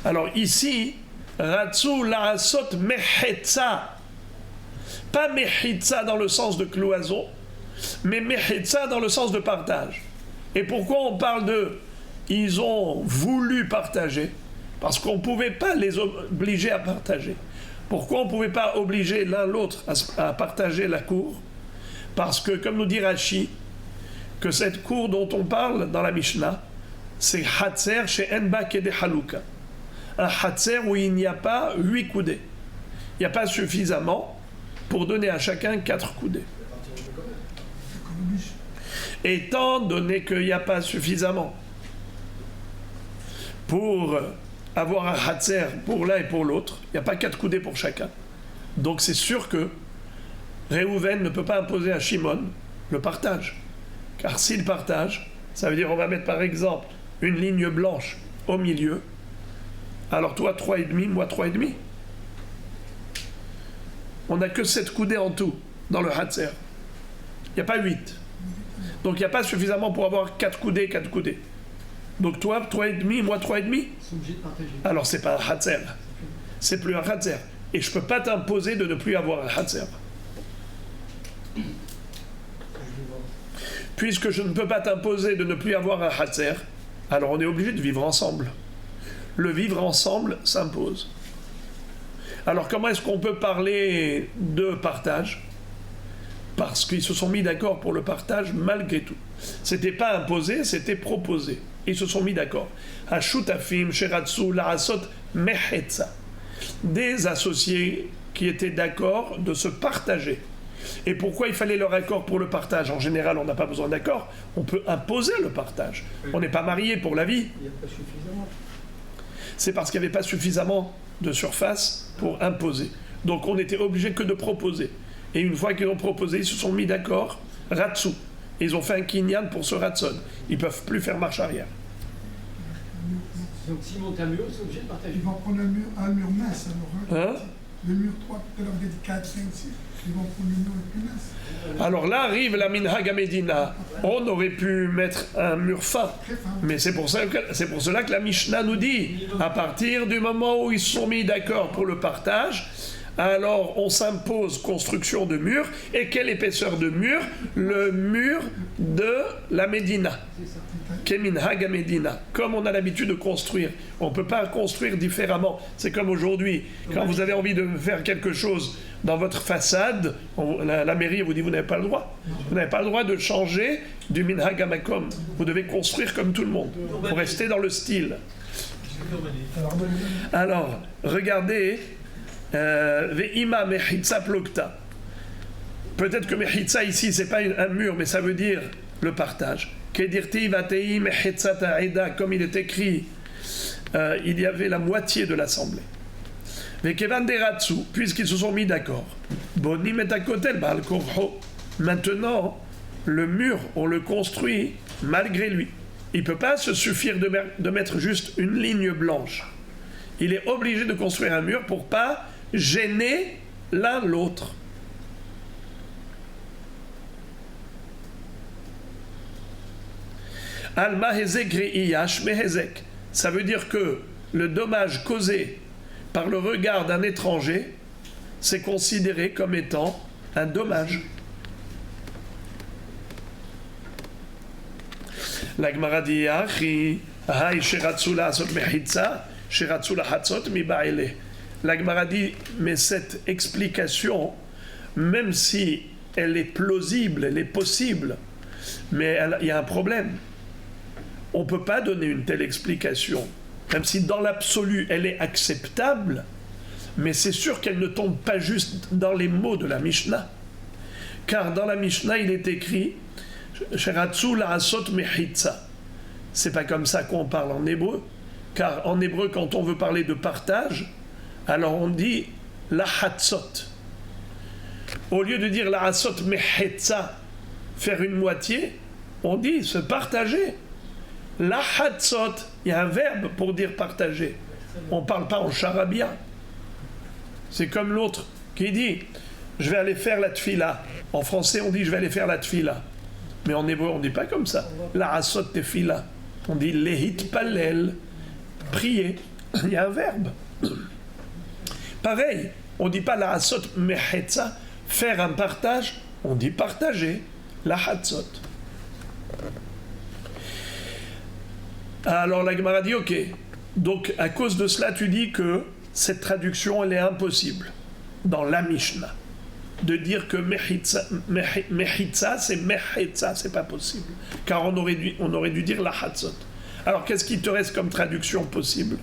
Alors ici, Ratsu la'asot mechetza. Pas mechitza dans le sens de cloison, mais mechetza dans le sens de partage. Et pourquoi on parle de ils ont voulu partager? Parce qu'on ne pouvait pas les obliger à partager. Pourquoi on ne pouvait pas obliger l'un l'autre à partager la cour? Parce que, comme nous dit Rashi, que cette cour dont on parle dans la Mishnah, c'est Hatzer chez Enba Kede Haluka. Un Hatzer où il n'y a pas 8 coudées. Il n'y a pas suffisamment pour donner à chacun 4 coudées. Étant donné qu'il n'y a pas suffisamment pour avoir un Hatzer pour l'un et pour l'autre, il n'y a pas 4 coudées pour chacun. Donc c'est sûr que Réhouven ne peut pas imposer à Shimon le partage. Car s'il partage, ça veut dire on va mettre par exemple une ligne blanche au milieu. Alors toi 3,5, moi 3,5. On n'a que 7 coudées en tout dans le Hatzer. Il n'y a pas 8. Donc il n'y a pas suffisamment pour avoir 4 coudées, 4 coudées. Donc toi 3,5, moi 3,5. Alors c'est pas un Hatzer. C'est plus un Hatzer. Et je ne peux pas t'imposer de ne plus avoir un Hatzer. Puisque je ne peux pas t'imposer de ne plus avoir un Hatzer, alors on est obligé de vivre ensemble. Le vivre ensemble s'impose. Alors comment est-ce qu'on peut parler de partage? Parce qu'ils se sont mis d'accord pour le partage malgré tout. C'était pas imposé, c'était proposé. Ils se sont mis d'accord. Hashutafim, Sheratsu, Larasot, Mechetza. Des associés qui étaient d'accord de se partager. Et pourquoi il fallait leur accord pour le partage? En général, on n'a pas besoin d'accord. On peut imposer le partage. On n'est pas marié pour la vie. Il n'y a pas suffisamment. C'est parce qu'il n'y avait pas suffisamment de surface pour imposer. Donc on n'était obligé que de proposer. Et une fois qu'ils ont proposé, ils se sont mis d'accord, Ratsu. Et ils ont fait un kinyan pour ce Ratson. Ils ne peuvent plus faire marche arrière. Donc s'ils montent un mur, c'est obligé de partager. Ils vont prendre un mur mince alors. Hein? Le mur 3, tout à l'heure, vous avez dit 4, 5, 6. Ils vont prendre le mur le plus mince. Alors là arrive la Minhag Medina. On aurait pu mettre un mur fin. Mais c'est pour cela que la Mishnah nous dit, à partir du moment où ils se sont mis d'accord pour le partage, alors on s'impose construction de mur. Et quelle épaisseur de mur? Le mur de la Médina. Keminhag Medina. Comme on a l'habitude de construire. On ne peut pas construire différemment. C'est comme aujourd'hui. Quand vous avez envie de faire quelque chose dans votre façade, la mairie vous dit vous n'avez pas le droit. Vous n'avez pas le droit de changer du Minhag Amakom. Vous devez construire comme tout le monde. Pour rester dans le style. Alors, regardez. Ve'ima mechitza plokta. Peut-être que mechitza ici, c'est pas un mur, mais ça veut dire le partage. Kedirti vatei mechitza ta'eda, comme il est écrit, il y avait la moitié de l'assemblée. Ve'kevan deratsu, puisqu'ils se sont mis d'accord. Bonim et akotel ba'al korho. Maintenant, le mur, on le construit malgré lui. Il ne peut pas se suffire de mettre juste une ligne blanche. Il est obligé de construire un mur pour pas gêner l'un l'autre. Alma hezek reiyash mehezek. Ça veut dire que le dommage causé par le regard d'un étranger, c'est considéré comme étant un dommage. La Gemara dit la Gemara dit, mais cette explication, même si elle est plausible, elle est possible, mais il y a un problème. On ne peut pas donner une telle explication, même si dans l'absolu elle est acceptable, mais c'est sûr qu'elle ne tombe pas juste dans les mots de la Mishnah. Car dans la Mishnah, il est écrit Sheratzu la'asot mechitza. C'est pas comme ça qu'on parle en hébreu, car en hébreu, quand on veut parler de partage, alors on dit lahatzot. Au lieu de dire la'asot mechitza, faire une moitié, on dit se partager. Lahatzot, il y a un verbe pour dire partager. On ne parle pas en charabia. C'est comme l'autre qui dit je vais aller faire la tfila. En français, on dit je vais aller faire la tfila. Mais en hébreu, on ne dit pas comme ça. La asot tefila. On dit lehit palel. Prier. Il y a un verbe. Pareil, on ne dit pas la asot mehetza. Faire un partage. On dit partager. La hatzot. Alors la Gemara dit ok. Donc à cause de cela, tu dis que cette traduction, elle est impossible dans la Mishnah. De dire que mechitza, c'est mechetza, c'est pas possible. Car on aurait dû dire la hatzot. Alors qu'est-ce qui te reste comme traduction possible?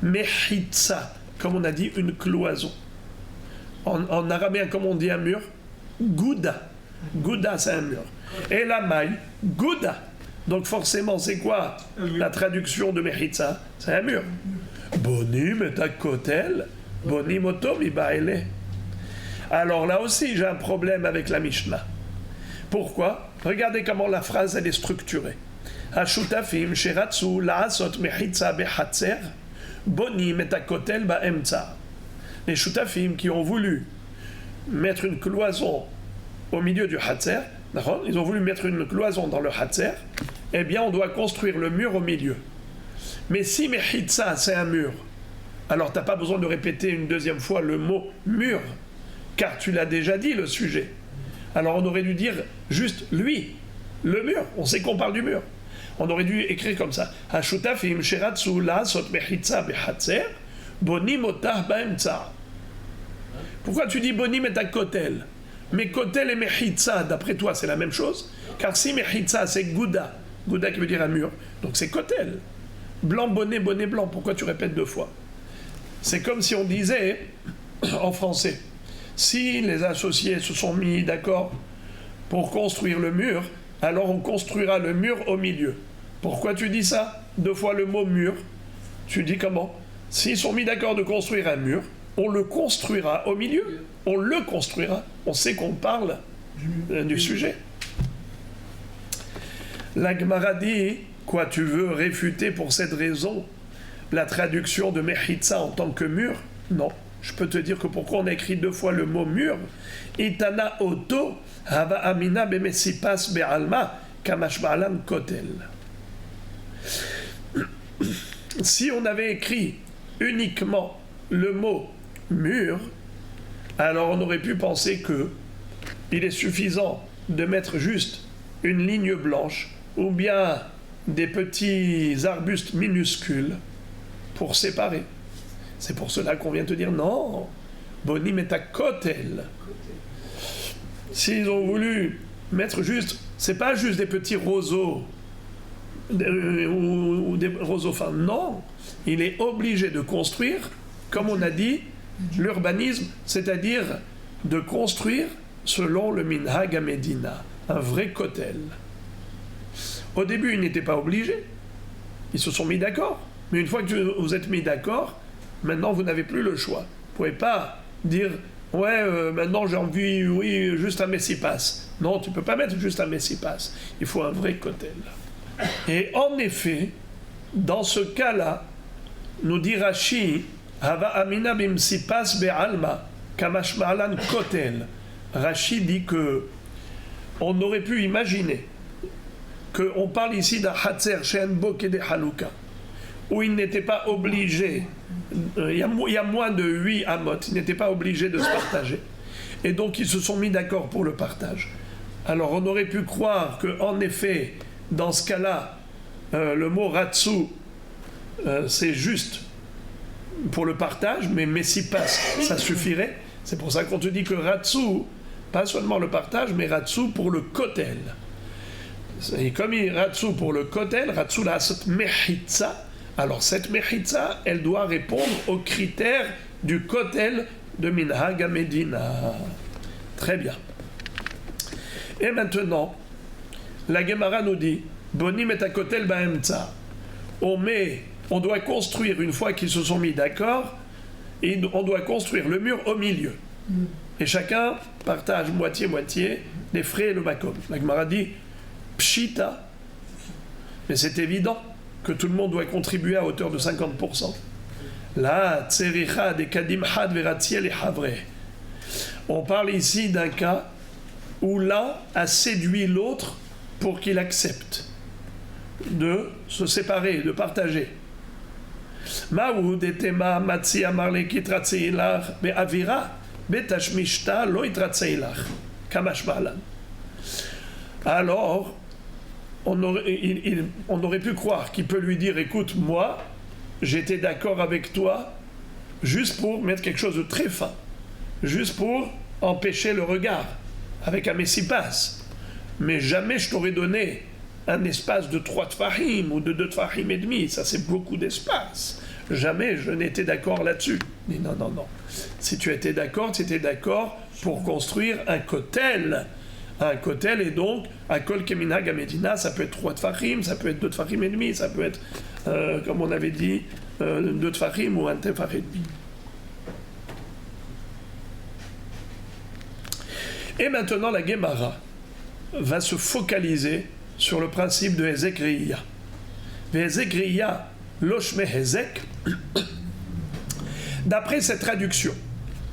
Mechitza, comme on a dit, une cloison. En araméen, comme on dit un mur, gouda. Gouda, c'est un mur. Et la maille, gouda. Donc forcément, c'est quoi la traduction de mechitza? C'est un mur. Bonim et kotel, bonim otom ibaele. Alors là aussi, j'ai un problème avec la Mishnah. Pourquoi? Regardez comment la phrase elle est structurée. Hashutafim sheratzu la'asot mechitza behatzer, bonim et kotel ba'emtza. Les shutafim qui ont voulu mettre une cloison au milieu du hatzer, ils ont voulu mettre une cloison dans le hatzer, eh bien on doit construire le mur au milieu. Mais si mechitza c'est un mur, alors tu n'as pas besoin de répéter une deuxième fois le mot mur, car tu l'as déjà dit le sujet. Alors on aurait dû dire juste lui, le mur, on sait qu'on parle du mur. On aurait dû écrire comme ça. Hashutafim sheratzu la'asot mechitza behatzer, bonim otah ba'emtza. Pourquoi tu dis bonim et kotel? Mais kotel et mechitza, d'après toi, c'est la même chose? Car si mechitza c'est gouda, gouda qui veut dire un mur, donc c'est kotel. Blanc, bonnet, bonnet, blanc. Pourquoi tu répètes deux fois? C'est comme si on disait, en français, si les associés se sont mis d'accord pour construire le mur, alors on construira le mur au milieu. Pourquoi tu dis ça? Deux fois le mot mur. Tu dis comment? S'ils sont mis d'accord de construire un mur, on le construira au milieu. On le construira. On sait qu'on parle du sujet. La Gemara dit, quoi, tu veux réfuter pour cette raison la traduction de mechitza en tant que mur? Non. Je peux te dire que pourquoi on a écrit deux fois le mot mur. Itana oto hava amina bemesipas be'alma kamashba'alan kotel. Si on avait écrit uniquement le mot mur, alors on aurait pu penser que il est suffisant de mettre juste une ligne blanche ou bien des petits arbustes minuscules pour séparer. C'est pour cela qu'on vient te dire non, bonim et kotel. S'ils ont voulu mettre juste, c'est pas juste des petits roseaux ou des roseaux fins, non, il est obligé de construire, comme on a dit, l'urbanisme, c'est-à-dire de construire selon le minhag Medina, un vrai kotel. Au début, ils n'étaient pas obligés, ils se sont mis d'accord, mais une fois que vous êtes mis d'accord, maintenant, vous n'avez plus le choix. Vous ne pouvez pas dire « Ouais, maintenant j'ai envie, oui, juste un messipas ». Non, tu ne peux pas mettre juste un messipas. Il faut un vrai kotel. Et en effet, dans ce cas-là, nous dit Rashi « Hava amina bimsipas be'alma kamashma'alan kotel ». Rashi dit que on aurait pu imaginer qu'on parle ici d'un Hatzer, She'en Bo Kedei Haluka, où il n'était pas obligé, il y a moins de 8 amot, il n'était pas obligé de se partager. Et donc ils se sont mis d'accord pour le partage. Alors on aurait pu croire qu'en effet, dans ce cas-là, le mot Ratsu, c'est juste pour le partage, mais Messipas, ça suffirait. C'est pour ça qu'on te dit que Ratsu, pas seulement le partage, mais Ratsu pour le kotel. Et comme il Ratsu pour le kotel, Ratsu la asot mechitza, alors cette mechitza, elle doit répondre aux critères du kotel de Minhag Medina. Très bien. Et maintenant, la Gemara nous dit, Bonim et kotel ba'emtza. On doit construire, une fois qu'ils se sont mis d'accord, et on doit construire le mur au milieu. Et chacun partage moitié-moitié les frais et le makom. La Gemara dit, Pshita, mais c'est évident que tout le monde doit contribuer à hauteur de 50%. Là, Tsericha de Kadim Had Veratziel et Havre. On parle ici d'un cas où l'un a séduit l'autre pour qu'il accepte de se séparer, de partager. Maoud etema matzi amarle kitratzeilach be'avira betashmishta lo itratzeilach kamash ba'alan. Alors, on aurait pu croire qu'il peut lui dire, écoute, moi, j'étais d'accord avec toi juste pour mettre quelque chose de très fin, juste pour empêcher le regard, avec un messipas. Mais jamais je t'aurais donné un espace de 3 tfahim ou de 2 tfahim et demi, ça c'est beaucoup d'espace. Jamais je n'étais d'accord là-dessus. Il dit non. Si tu étais d'accord, tu étais d'accord pour construire un kotel. Un kotel, et donc, un kol keminhag à Medina, ça peut être 3 tfahim, ça peut être 2 tfahim et demi, ça peut être, comme on avait dit, 2 tfahim ou 1 tefah et demi. Et maintenant, la Gemara va se focaliser sur le principe de Hezek Reiya. Hezek Reiya, Loshme Hezek, d'après cette traduction,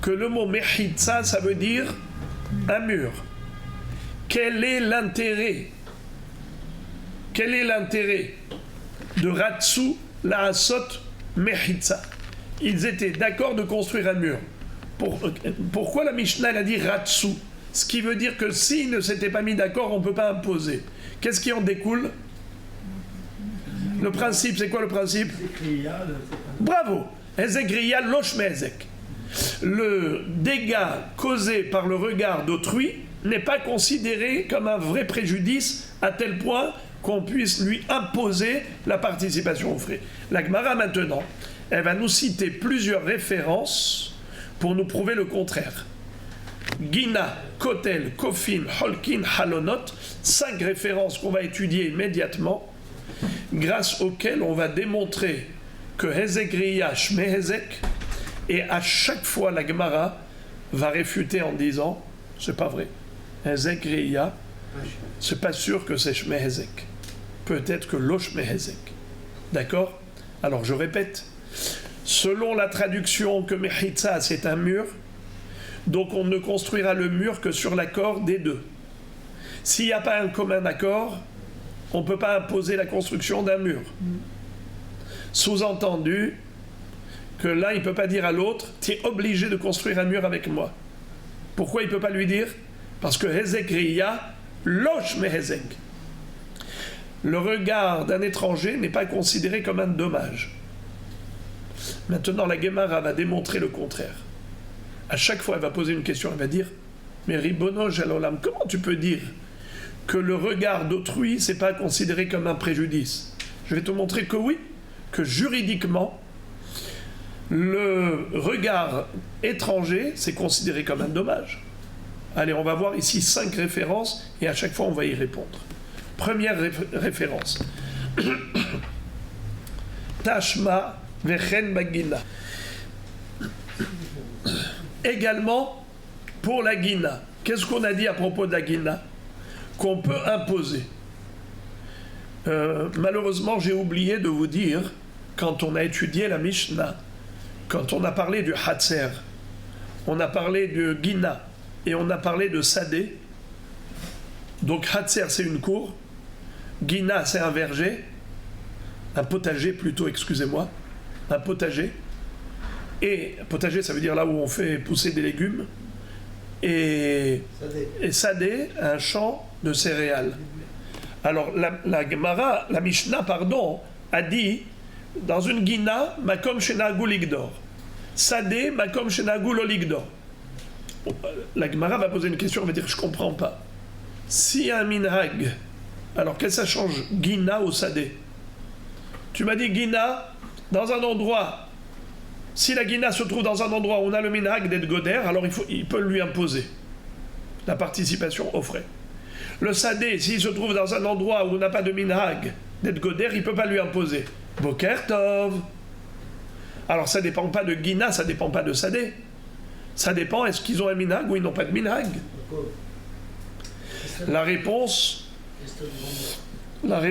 que le mot Mechitza, ça veut dire un mur. Quel est l'intérêt de Ratsu Laasot Mechitza? Ils étaient d'accord de construire un mur. Pourquoi la Mishnah a dit Ratsu? Ce qui veut dire que s'ils ne s'étaient pas mis d'accord, on ne peut pas imposer. Qu'est-ce qui en découle? Le principe, c'est quoi le principe? Bravo! Hezek Reiya Loshme Hezek. Le dégât causé par le regard d'autrui n'est pas considéré comme un vrai préjudice à tel point qu'on puisse lui imposer la participation aux frais. La Gemara maintenant, elle va nous citer plusieurs références pour nous prouver le contraire. Gina, Kotel, Kofin, Holkin, Halonot, 5 références qu'on va étudier immédiatement, grâce auxquelles on va démontrer que Hezek Reiya Shme Hezek, et à chaque fois la Gemara va réfuter en disant c'est pas vrai. Hezek Reiya, c'est pas sûr que c'est Shme Hezek. Peut-être que lo Shme Hezek. D'accord? Alors je répète, selon la traduction que Mechitza c'est un mur, donc on ne construira le mur que sur l'accord des deux. S'il n'y a pas un commun accord, on ne peut pas imposer la construction d'un mur. Sous-entendu que l'un il ne peut pas dire à l'autre tu es obligé de construire un mur avec moi. Pourquoi il ne peut pas lui dire? Parce que Hezek Reiya lo Shme Hezek. Le regard d'un étranger n'est pas considéré comme un dommage. Maintenant la Gemara va démontrer le contraire. À chaque fois elle va poser une question, elle va dire mais Ribono Shel Olam, comment tu peux dire que le regard d'autrui c'est pas considéré comme un préjudice? Je vais te montrer que oui, que juridiquement le regard étranger c'est considéré comme un dommage. Allez, on va voir ici 5 références et à chaque fois on va y répondre. Première référence. Tashma vechen bagina. Également pour la guina. Qu'est-ce qu'on a dit à propos de la guina? Qu'on peut imposer. Malheureusement, j'ai oublié de vous dire, quand on a étudié la Mishnah, quand on a parlé du Hatzer, on a parlé de guina et on a parlé de Sadé. Donc Hatzer c'est une cour, Guina, c'est un verger, un potager plutôt, excusez-moi, un potager. Et potager, ça veut dire là où on fait pousser des légumes. Et sadé, un champ de céréales. Alors la Gemara, la Mishnah, pardon, a dit dans une Guina, makom shenagu ligdor. Sadé, makom shenagu lo ligdor. La Gemara va poser une question, elle va dire je comprends pas. S'il y a un minhag, alors qu'est-ce que ça change, Guina ou Sadé? Tu m'as dit Guina, dans un endroit, si la Guina se trouve dans un endroit où on a le minhag d'être goder, alors il peut lui imposer la participation aux frais. Le Sadé, s'il se trouve dans un endroit où on n'a pas de minhag d'être goder, il ne peut pas lui imposer. Boker Tov. Alors ça ne dépend pas de Guina, ça ne dépend pas de Sadé. Ça dépend, est-ce qu'ils ont un minhag ou ils n'ont pas de minhag? La réponse, la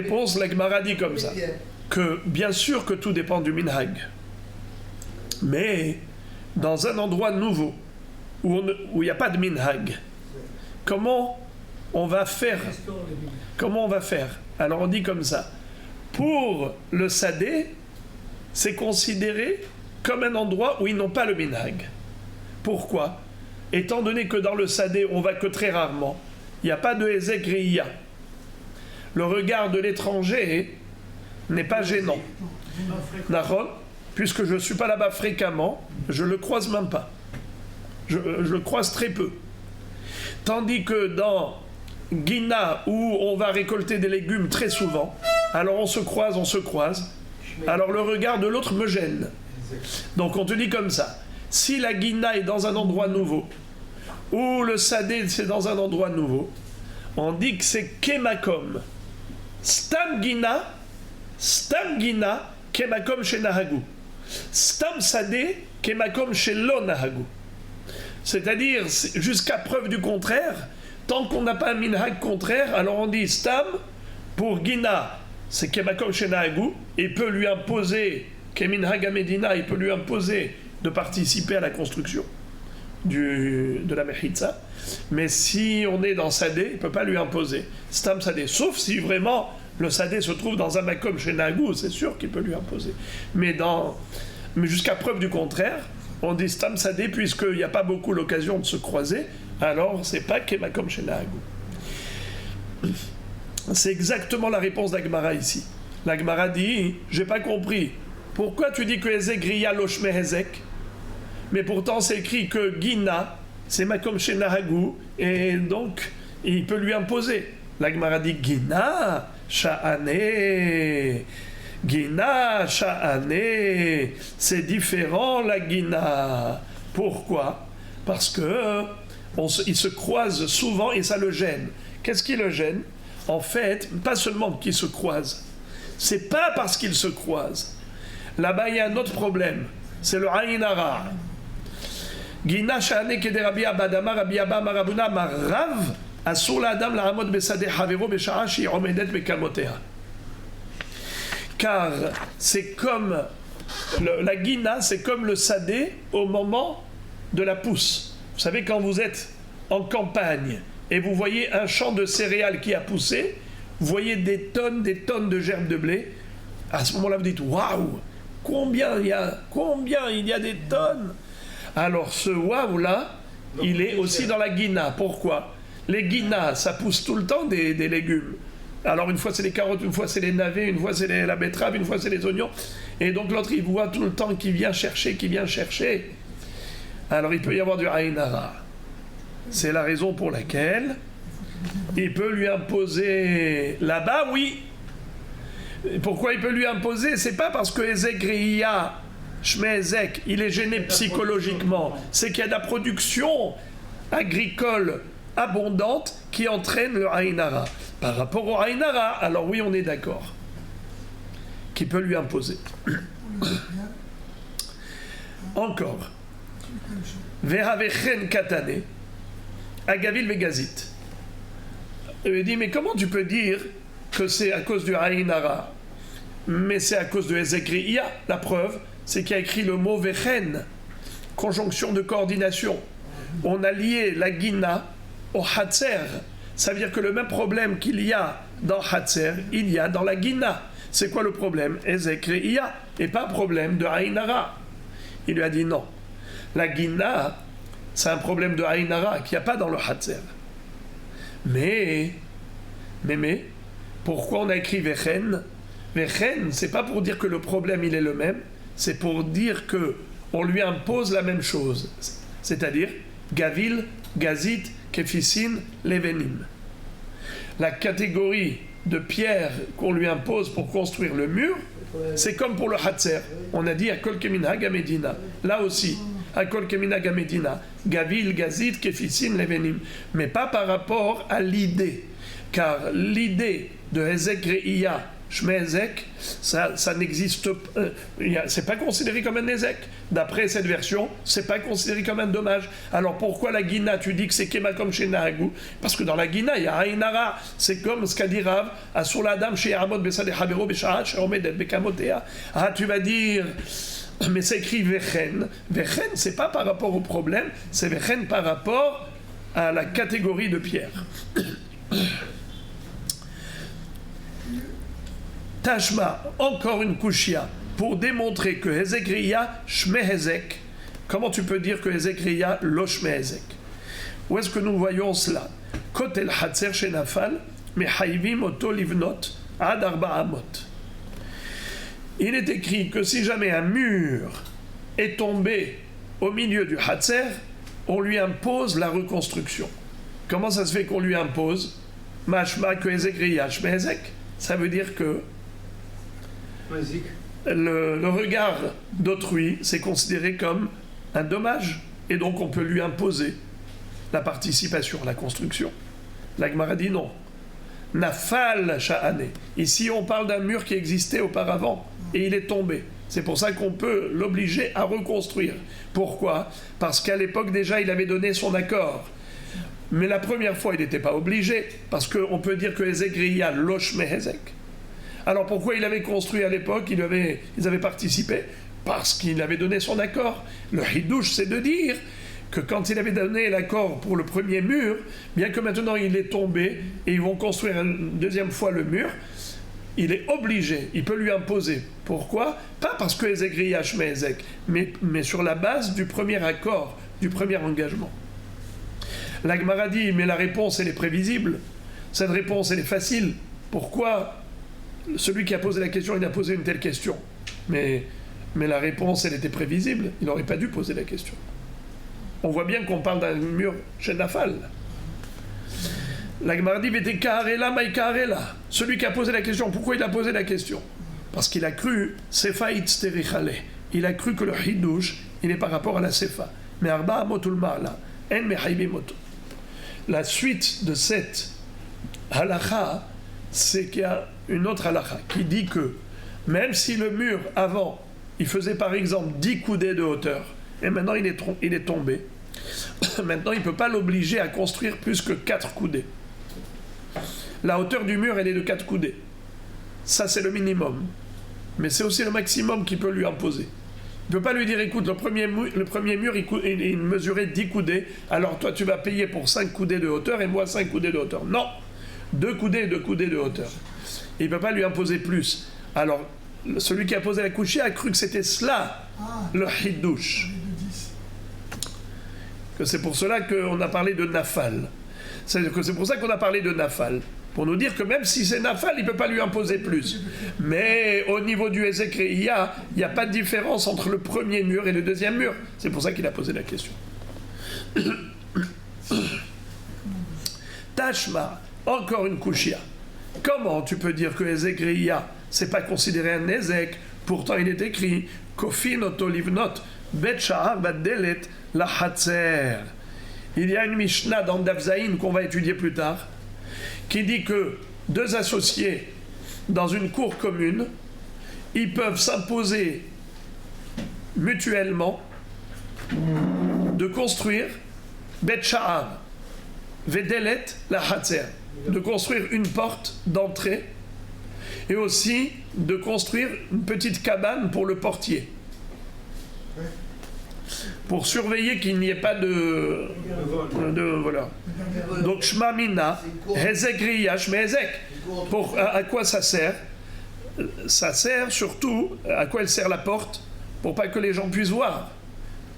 Gemara dit comme ça, que bien sûr que tout dépend du minhag, mais dans un endroit nouveau, où il n'y a pas de minhag, comment on va faire? Alors on dit comme ça, pour le Sadé, c'est considéré comme un endroit où ils n'ont pas le minhag. Pourquoi? Étant donné que dans le Sadé, on va que très rarement, il n'y a pas de Hezek Riya. Le regard de l'étranger n'est pas gênant. Puisque je ne suis pas là-bas fréquemment, je ne le croise même pas. Je le croise très peu. Tandis que dans Guina, où on va récolter des légumes très souvent, alors on se croise, alors le regard de l'autre me gêne. Donc on te dit comme ça, si la Guina est dans un endroit nouveau, ou le Sadé c'est dans un endroit nouveau, on dit que c'est Kemakom. Stam Guina, Kemakom chez Nahagu. Stam Sadé, Kemakom chez Lo Nahagu. C'est-à-dire, jusqu'à preuve du contraire, tant qu'on n'a pas un minhag contraire, alors on dit Stam, pour Guina, c'est Kemakom chez Nahagu, et peut lui imposer, Keminhag à Medina, il peut lui imposer de participer à la construction de la Mechitza. Mais si on est dans Sadé, il ne peut pas lui imposer Stam Sadé, sauf si vraiment le Sadé se trouve dans un Makom chez Nahagu, c'est sûr qu'il peut lui imposer. Mais jusqu'à preuve du contraire, on dit Stam Sadé, puisqu'il n'y a pas beaucoup l'occasion de se croiser, alors c'est pas Kemakom chez Nahagu. C'est exactement la réponse d'Agmara ici. L'Agmara dit, j'ai pas compris, pourquoi tu dis que Hezek Riya Loshme Hezek, mais pourtant c'est écrit que Guina, c'est Makom chez Nahagu, et donc il peut lui imposer. L'Agmara dit Guina, Sha'ane, c'est différent la Guina. Pourquoi? Parce que il se croise souvent et ça le gêne. Qu'est-ce qui le gêne? En fait, pas seulement qu'il se croise, c'est pas parce qu'il se croise. Là-bas, il y a un autre problème, c'est le Ayin Hara. Guina Sha'ane Kede Rabbi Abadama Rabbi Abba Marabuna Marav Asur l'Adam Lahamod Besade Havero Besha'a Shi Omedet Bekamotea. Car c'est comme la Guina, c'est comme le Sadé au moment de la pousse. Vous savez, quand vous êtes en campagne et vous voyez un champ de céréales qui a poussé, vous voyez des tonnes de gerbes de blé, à ce moment-là vous dites waouh, combien il y a des tonnes. Alors ce waouh là, il est aussi dans la Guina. Pourquoi? Les Guinas, ça pousse tout le temps des légumes. Alors une fois c'est les carottes, une fois c'est les navets, une fois c'est la betterave, une fois c'est les oignons. Et donc l'autre il voit tout le temps qu'il vient chercher. Alors il peut y avoir du Ayin Hara. C'est la raison pour laquelle il peut lui imposer là-bas, oui. Et pourquoi il peut lui imposer? C'est pas parce que Hezek Riya, Shme Hezek, il est gêné psychologiquement. C'est qu'il y a de la production agricole abondante qui entraîne le Ayin Hara. Par rapport au Ayin Hara, alors oui, on est d'accord, qui peut lui imposer. Encore. Vehavechen katane, agavil vegazit. Il dit, mais comment tu peux dire que c'est à cause du Ayin Hara? Mais c'est à cause de Hezek Riya. La preuve, c'est qu'il y a écrit le mot vechen, conjonction de coordination. On a lié la Guina au Hatzer. Ça veut dire que le même problème qu'il y a dans Hatzer, il y a dans la Gina. C'est quoi le problème? Ezek Re'ia, et pas problème de Aïnara. Il lui a dit non. La Gina, c'est un problème de Aïnara qu'il n'y a pas dans le Hatzer. Mais, pourquoi on a écrit Vechen? Vechen, c'est pas pour dire que le problème il est le même, c'est pour dire que on lui impose la même chose. C'est-à-dire, Gavil, Gazit, Kefisin, Levenim. La catégorie de pierre qu'on lui impose pour construire le mur, c'est comme pour le Hatzer. On a dit Akol Kemina Gamedina. Là aussi, Akol Kemina Gamedina. Gavil, Gazit, Kefisin, Levenim. Mais pas par rapport à l'idée. Car l'idée de Ezek Re'ia, Shmei Ezek, ça n'existe pas. C'est pas considéré comme un Ezek. D'après cette version, c'est pas considéré comme un dommage. Alors pourquoi la Guina, tu dis que c'est Kema comme chez Nahagou? Parce que dans la Guina, il y a Aïnara. C'est comme ce qu'a dit Rav, Asur l'Adam chez Amod Besade Habero Beshahat chez Omedet Bekamotea. Ah, tu vas dire, mais c'est écrit Vechen. Vechen, c'est pas par rapport au problème, c'est Vechen par rapport à la catégorie de pierre. Tashma, encore une kushia, pour démontrer que Ezek Re'ia, Shmei Ezek. Comment tu peux dire que Ezek Re'ia, lo Shmei Ezek? Où est-ce que nous voyons cela? Kotel Hatzer Shenafal, Mehaivim Oto Livnot, Ad Arba Amot. Il est écrit que si jamais un mur est tombé au milieu du Hatzer, on lui impose la reconstruction. Comment ça se fait qu'on lui impose? Mashma que Ezek Re'ia, Shmei Ezek. Ça veut dire que le regard d'autrui, c'est considéré comme un dommage. Et donc on peut lui imposer la participation à la construction. La Gemara dit non. Nafal sha'ane. Ici on parle d'un mur qui existait auparavant et il est tombé. C'est pour ça qu'on peut l'obliger à reconstruire. Pourquoi? Parce qu'à l'époque déjà il avait donné son accord. Mais la première fois il n'était pas obligé, parce qu'on peut dire que Ezek Re'ia lo Shmei Ezek. Alors pourquoi il avait construit à l'époque, ils avaient participé? Parce qu'il avait donné son accord. Le hidouche, c'est de dire que quand il avait donné l'accord pour le premier mur, bien que maintenant il est tombé et ils vont construire une deuxième fois le mur, il est obligé, il peut lui imposer. Pourquoi? Pas parce que Ezek Re'ia Shmei Ezek, mais sur la base du premier accord, du premier engagement. La Gemara dit, mais la réponse elle est prévisible. Cette réponse elle est facile. Pourquoi celui qui a posé la question, il a posé une telle question? Mais la réponse elle était prévisible. Il n'aurait pas dû poser la question. On voit bien qu'on parle d'un mur chez Nafal. La Gemara dit, celui qui a posé la question, pourquoi il a posé la question? Parce qu'il a cru Sefaït Sterichale. Il a cru que le Hidouche, il est par rapport à la Sefa. Mais Arba Motul Ma'ala. En Mehaïbi Motul. La suite de cette halakha, c'est qu'il y a une autre halakha qui dit que même si le mur avant, il faisait par exemple 10 coudées de hauteur, et maintenant il est tombé, maintenant il ne peut pas l'obliger à construire plus que 4 coudées. La hauteur du mur, elle est de 4 coudées. Ça, c'est le minimum. Mais c'est aussi le maximum qu'il peut lui imposer. Il ne peut pas lui dire, écoute, le premier mur, il mesurait 10 coudées, alors toi, tu vas payer pour 5 coudées de hauteur et moi 5 coudées de hauteur. Non, 2 coudées et 2 coudées de hauteur. Il ne peut pas lui imposer plus. Alors, celui qui a posé la couchée a cru que c'était cela, le hidouche. Que c'est pour cela qu'on a parlé de Nafal. C'est pour ça qu'on a parlé de Nafal. Pour nous dire que même si c'est Nafal, il ne peut pas lui imposer plus. Mais au niveau du Ezek Re'ia, il n'y a pas de différence entre le premier mur et le deuxième mur. C'est pour ça qu'il a posé la question. Tashma, encore une kushia. Comment tu peux dire que Ezek Re'ia, c'est pas considéré un Ezek? Pourtant il est écrit Kofin otolivnot bet sha'ar badelet la hatzer. Il y a une Mishnah dans Davzaïn qu'on va étudier plus tard, qui dit que 2 associés dans une cour commune, ils peuvent s'imposer mutuellement de construire Bet Sha'ar, Vedelet la Hatzer, de construire une porte d'entrée et aussi de construire une petite cabane pour le portier. pour surveiller qu'il n'y ait pas de voleur. Donc Shma Mina, Hezek Riya, Shme Hezek. À quoi ça sert? Ça sert surtout, à quoi elle sert la porte? Pour pas que les gens puissent voir.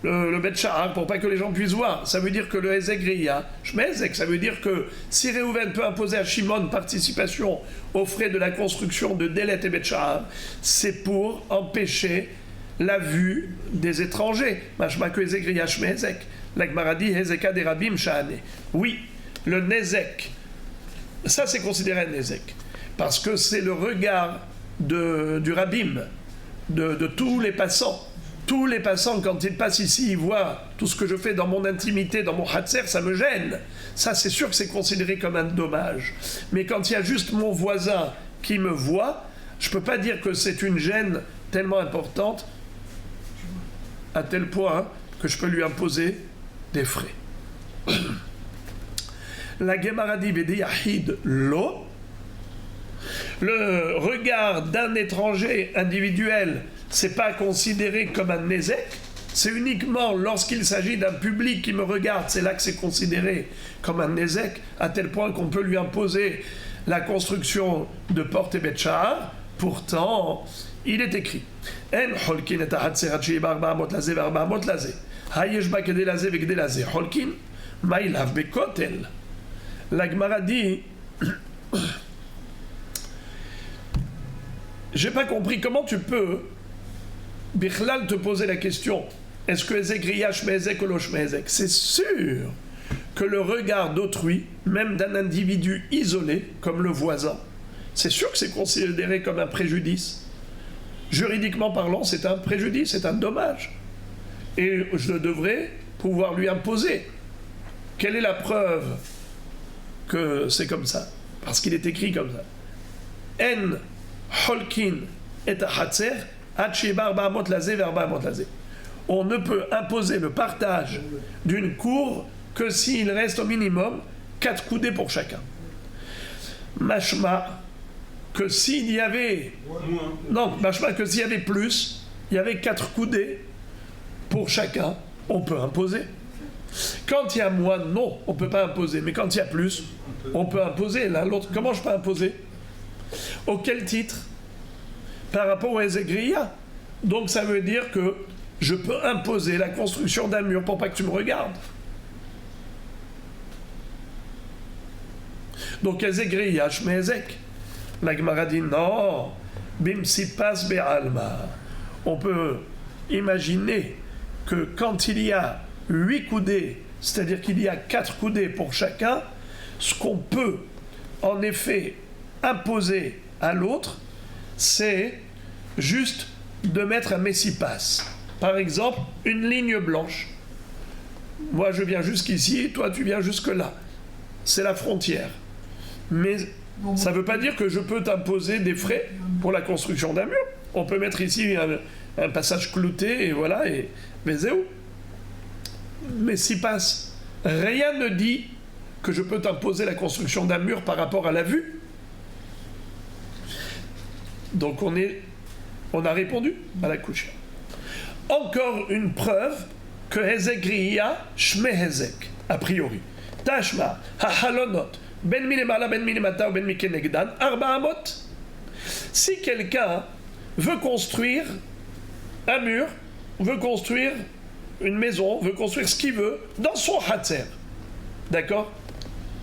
Le Bet Sha'ar, pour pas que les gens puissent voir. Ça veut dire que le Hezek Riya, Shme Hezek, ça veut dire que si Réhouven peut imposer à Shimon participation aux frais de la construction de Delet et Bet Sha'ar, c'est pour empêcher la vue des étrangers. Mashma que Hezek Riya, Shme Hezek. La Gemara dit Hezeka des Rabim Sha'ane. Oui, le Nezek, ça c'est considéré un Nezek. Parce que c'est le regard du Rabbim, de tous les passants. Tous les passants, quand ils passent ici, ils voient tout ce que je fais dans mon intimité, dans mon hatser, ça me gêne. Ça, c'est sûr que c'est considéré comme un dommage. Mais quand il y a juste mon voisin qui me voit, je ne peux pas dire que c'est une gêne tellement importante, à tel point que je peux lui imposer des frais. La Gemara dit Vede Yahid Lo. Le regard d'un étranger individuel, c'est pas considéré comme un nezek, c'est uniquement lorsqu'il s'agit d'un public qui me regarde, c'est là que c'est considéré comme un nezek, à tel point qu'on peut lui imposer la construction de porte et bet sha'ar. Pourtant, il est écrit En holkin et ahatzerat sheiba 400 laze ו400 laze hayesh ba kedei laze vekdei laze holkin mailav bekotel. La Gemara dit j'ai pas compris comment tu peux Bichlal te poser la question est-ce que Hezek Riya Shme Hezek ou lo Shme Hezek? C'est sûr que le regard d'autrui, même d'un individu isolé comme le voisin, c'est sûr que c'est considéré comme un préjudice. Juridiquement parlant, c'est un préjudice, c'est un dommage. Et je devrais pouvoir lui imposer. Quelle est la preuve que c'est comme ça? Parce qu'il est écrit comme ça. En holkin et ahatzer ad sheba 400 laze ו400 laze. On ne peut imposer le partage d'une cour que s'il reste au minimum 4 coudées pour chacun. Mashma que s'il y avait mashma que s'il y avait plus, il y avait 4 coudées pour chacun, on peut imposer. Quand il y a moins, non, on ne peut pas imposer. Mais quand il y a plus, on peut imposer l'un l'autre. Comment je peux imposer? Auquel titre? Par rapport au Hezek Riya. Donc ça veut dire que je peux imposer la construction d'un mur pour pas que tu me regardes. Donc Hezek Riya, Shme Hezek. La Gemara dit non, bim sipas be'alma. On peut imaginer que quand il y a 8 coudées, c'est-à-dire qu'il y a 4 coudées pour chacun, ce qu'on peut en effet imposer à l'autre, c'est juste de mettre un messipas. Par exemple, une ligne blanche. Moi, je viens jusqu'ici, toi, tu viens jusque-là. C'est la frontière. Mais ça ne veut pas dire que je peux t'imposer des frais pour la construction d'un mur. On peut mettre ici un passage clouté, et voilà, mais c'est où? Mais si passe, rien ne dit que je peux t'imposer la construction d'un mur par rapport à la vue. Donc on a répondu à la couche. Encore une preuve que Hezek Riya Shme Hezek, a priori. Tashma, ha-halonot, ben milemala, ben milemata, ou ben mikenegdan, 400. Si quelqu'un veut construire un mur, veut construire une maison, veut construire ce qu'il veut dans son hatzer, d'accord?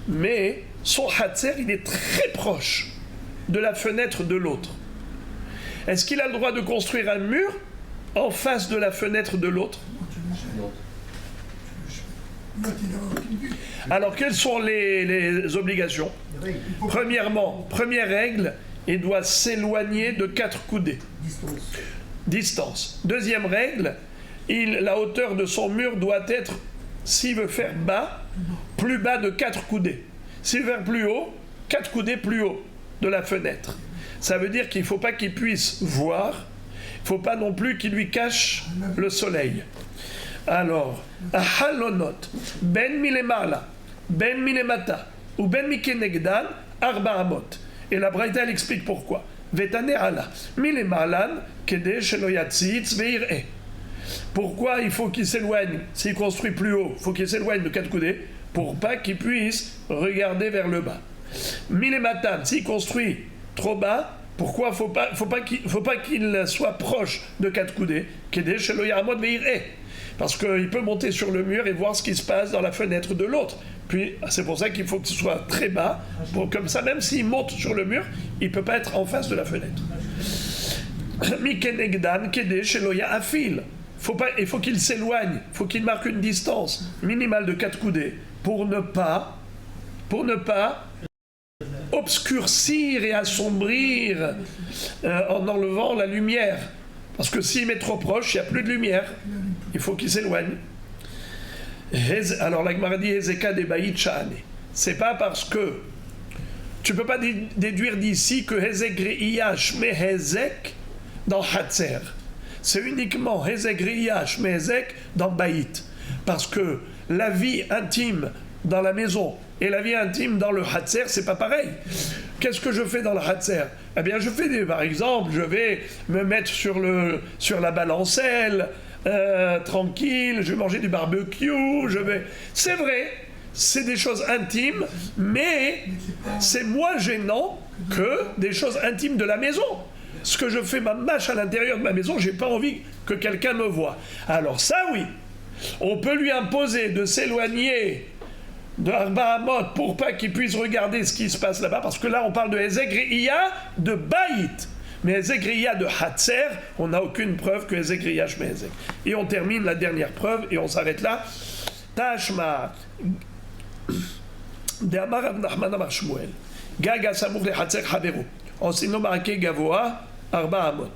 Mais son hatzer, il est très proche de la fenêtre de l'autre. Est-ce qu'il a le droit de construire un mur en face de la fenêtre de l'autre? Alors, quelles sont les obligations? Premièrement, première règle, il doit s'éloigner de 4 coudées. Distance. Deuxième règle, la hauteur de son mur doit être, s'il veut faire bas, plus bas de 4 coudées. S'il veut faire plus haut, 4 coudées plus haut de la fenêtre. Ça veut dire qu'il ne faut pas qu'il puisse voir, il ne faut pas non plus qu'il lui cache le soleil. Alors, halonot, ben milemala, ben milemata, ou ben mikenegdan, 400. Et la Braïta, elle explique pourquoi. Vetane ala, milemalan, kede shelo yatzitz veir'e. Pourquoi il faut qu'il s'éloigne? S'il construit plus haut, il faut qu'il s'éloigne de 4 coudées pour pas qu'il puisse regarder vers le bas. Milématan, s'il construit trop bas, pourquoi faut pas qu'il soit proche de 4 coudées? Parce qu'il peut monter sur le mur et voir ce qui se passe dans la fenêtre de l'autre. Puis c'est pour ça qu'il faut que ce soit très bas, comme ça même s'il monte sur le mur, il ne peut pas être en face de la fenêtre. Il faut qu'il s'éloigne, il faut qu'il marque une distance minimale de 4 coudées pour ne pas obscurcir et assombrir en enlevant la lumière. Parce que s'il met trop proche, il n'y a plus de lumière. Il faut qu'il s'éloigne. Alors la Gemara dit Hezeka de Baït Sha'ane. C'est pas parce que tu peux pas déduire d'ici que Hezek Reiyash me Hezek dans Hatzer. C'est uniquement Hezek Reiyash me Hezek dans Baït. Parce que la vie intime dans la maison et la vie intime dans le Hatzer, c'est pas pareil. Qu'est-ce que je fais dans le Hatzer? Eh bien, par exemple, je vais me mettre sur la balancelle, tranquille, je vais manger du barbecue, c'est vrai, c'est des choses intimes, mais c'est moins gênant que des choses intimes de la maison. Ce que je fais ma mâche à l'intérieur de ma maison, j'ai pas envie que quelqu'un me voie. Alors ça, oui, on peut lui imposer de s'éloigner de Arba Amot pour pas qu'il puisse regarder ce qui se passe là-bas, parce que là, on parle de Hezek Reiya de Baït. Mais Hezek Reiya de Hatzer, on n'a aucune preuve que Hezek Reiya Shme Hezek. Et on termine la dernière preuve, et on s'arrête là. Tashma de Amar Rav Nachman Amar Shmuel Gaga Samour le Hatzer Havero Ensino Marake Gavoa Arba Amot.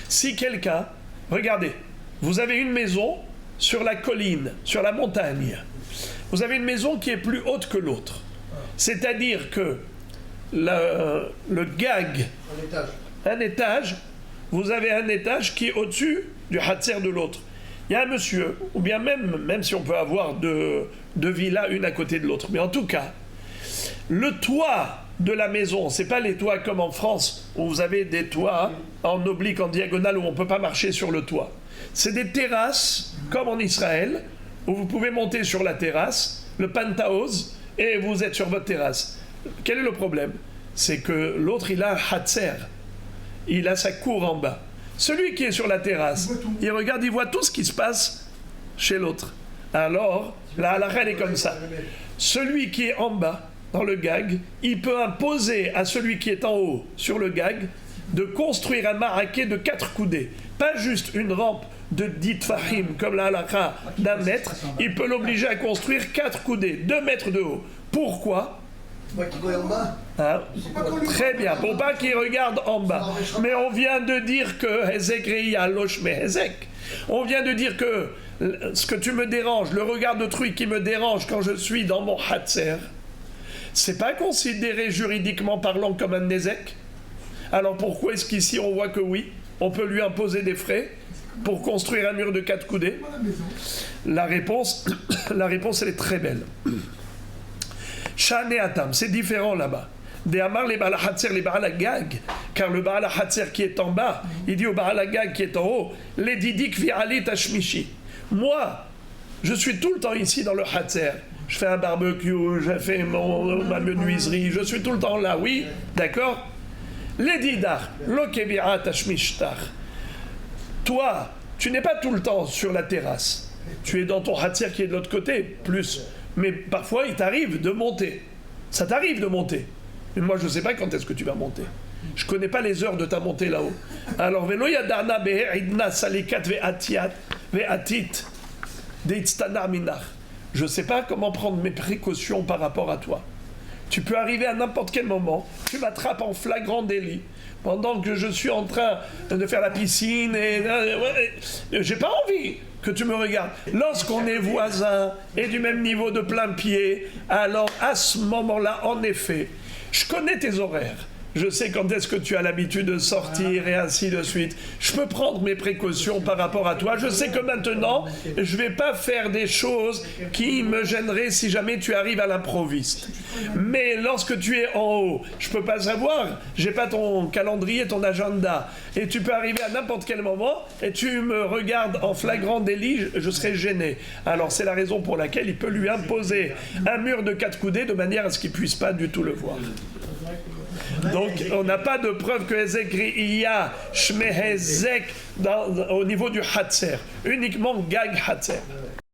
Si quelqu'un, regardez, vous avez une maison sur la colline, sur la montagne. Vous avez une maison qui est plus haute que l'autre. C'est-à-dire que le gag, un étage, vous avez un étage qui est au-dessus du Hatzer de l'autre. Il y a un monsieur, ou bien même si on peut avoir deux villas une à côté de l'autre, mais en tout cas, le toit de la maison, c'est pas les toits comme en France, où vous avez des toits en oblique, en diagonale, où on ne peut pas marcher sur le toit. C'est des terrasses, comme en Israël, où vous pouvez monter sur la terrasse, le penthouse, et vous êtes sur votre terrasse. Quel est le problème? C'est que l'autre, il a un Hatzer. Il a sa cour en bas. Celui qui est sur la terrasse, il regarde, il voit tout ce qui se passe chez l'autre. Alors, la halakha est comme ça. Celui qui est en bas, dans le gag, il peut imposer à celui qui est en haut, sur le gag, de construire un maraquet de 4 coudées. Pas juste une rampe de 10 fahim, comme la halakha d'1 mètre. Il peut l'obliger à construire 4 coudées, 2 mètres de haut. Pourquoi? Hein? Très bien, pour pas qu'il regarde en bas. Mais on vient de dire que Hezek Reiya Losh Me Hezek. On vient de dire que ce que tu me déranges, le regard d'autrui qui me dérange quand je suis dans mon Hatzer, c'est pas considéré juridiquement parlant comme un Nezek. Alors pourquoi est-ce qu'ici on voit que oui, on peut lui imposer des frais pour construire un mur de 4 coudées? La réponse elle est très belle. Shane Atam, c'est différent là-bas. De Amar les Baal HaChatzer, les Baal HaGag, car le Baal HaChatzer qui est en bas, il dit au Baal HaGag qui est en haut, les Didik Vi'ali Tashmishi. Moi, je suis tout le temps ici dans le Hatzer. Je fais un barbecue, je fais ma menuiserie, je suis tout le temps là, oui, d'accord? Les Didar, Lokebira Tashmishtar. Toi, tu n'es pas tout le temps sur la terrasse. Tu es dans ton Hatzer qui est de l'autre côté, plus. Mais parfois, il t'arrive de monter. Ça t'arrive de monter. Mais moi, je ne sais pas quand est-ce que tu vas monter. Je ne connais pas les heures de ta montée là-haut. Alors, Velo Yadana Be'idna Salikat Ve'atit De'itstana Minach. Je ne sais pas comment prendre mes précautions par rapport à toi. Tu peux arriver à n'importe quel moment. Tu m'attrapes en flagrant délit. Pendant que je suis en train de faire la piscine et j'ai pas envie que tu me regardes. Lorsqu'on est voisins et du même niveau de plein pied, alors à ce moment-là, en effet, je connais tes horaires. je sais quand est-ce que tu as l'habitude de sortir et ainsi de suite. Je peux prendre mes précautions par rapport à toi. Je sais que maintenant, je ne vais pas faire des choses qui me gêneraient si jamais tu arrives à l'improviste. Mais lorsque tu es en haut, je ne peux pas savoir, je n'ai pas ton calendrier, ton agenda. Et tu peux arriver à n'importe quel moment et tu me regardes en flagrant délit, je serai gêné. Alors c'est la raison pour laquelle il peut lui imposer un mur de 4 coudées de manière à ce qu'il ne puisse pas du tout le voir. Donc on n'a pas de preuve que Hezek Ri'iyah, Shmeh Hezek au niveau du Hatzer, uniquement Gag Hatzer.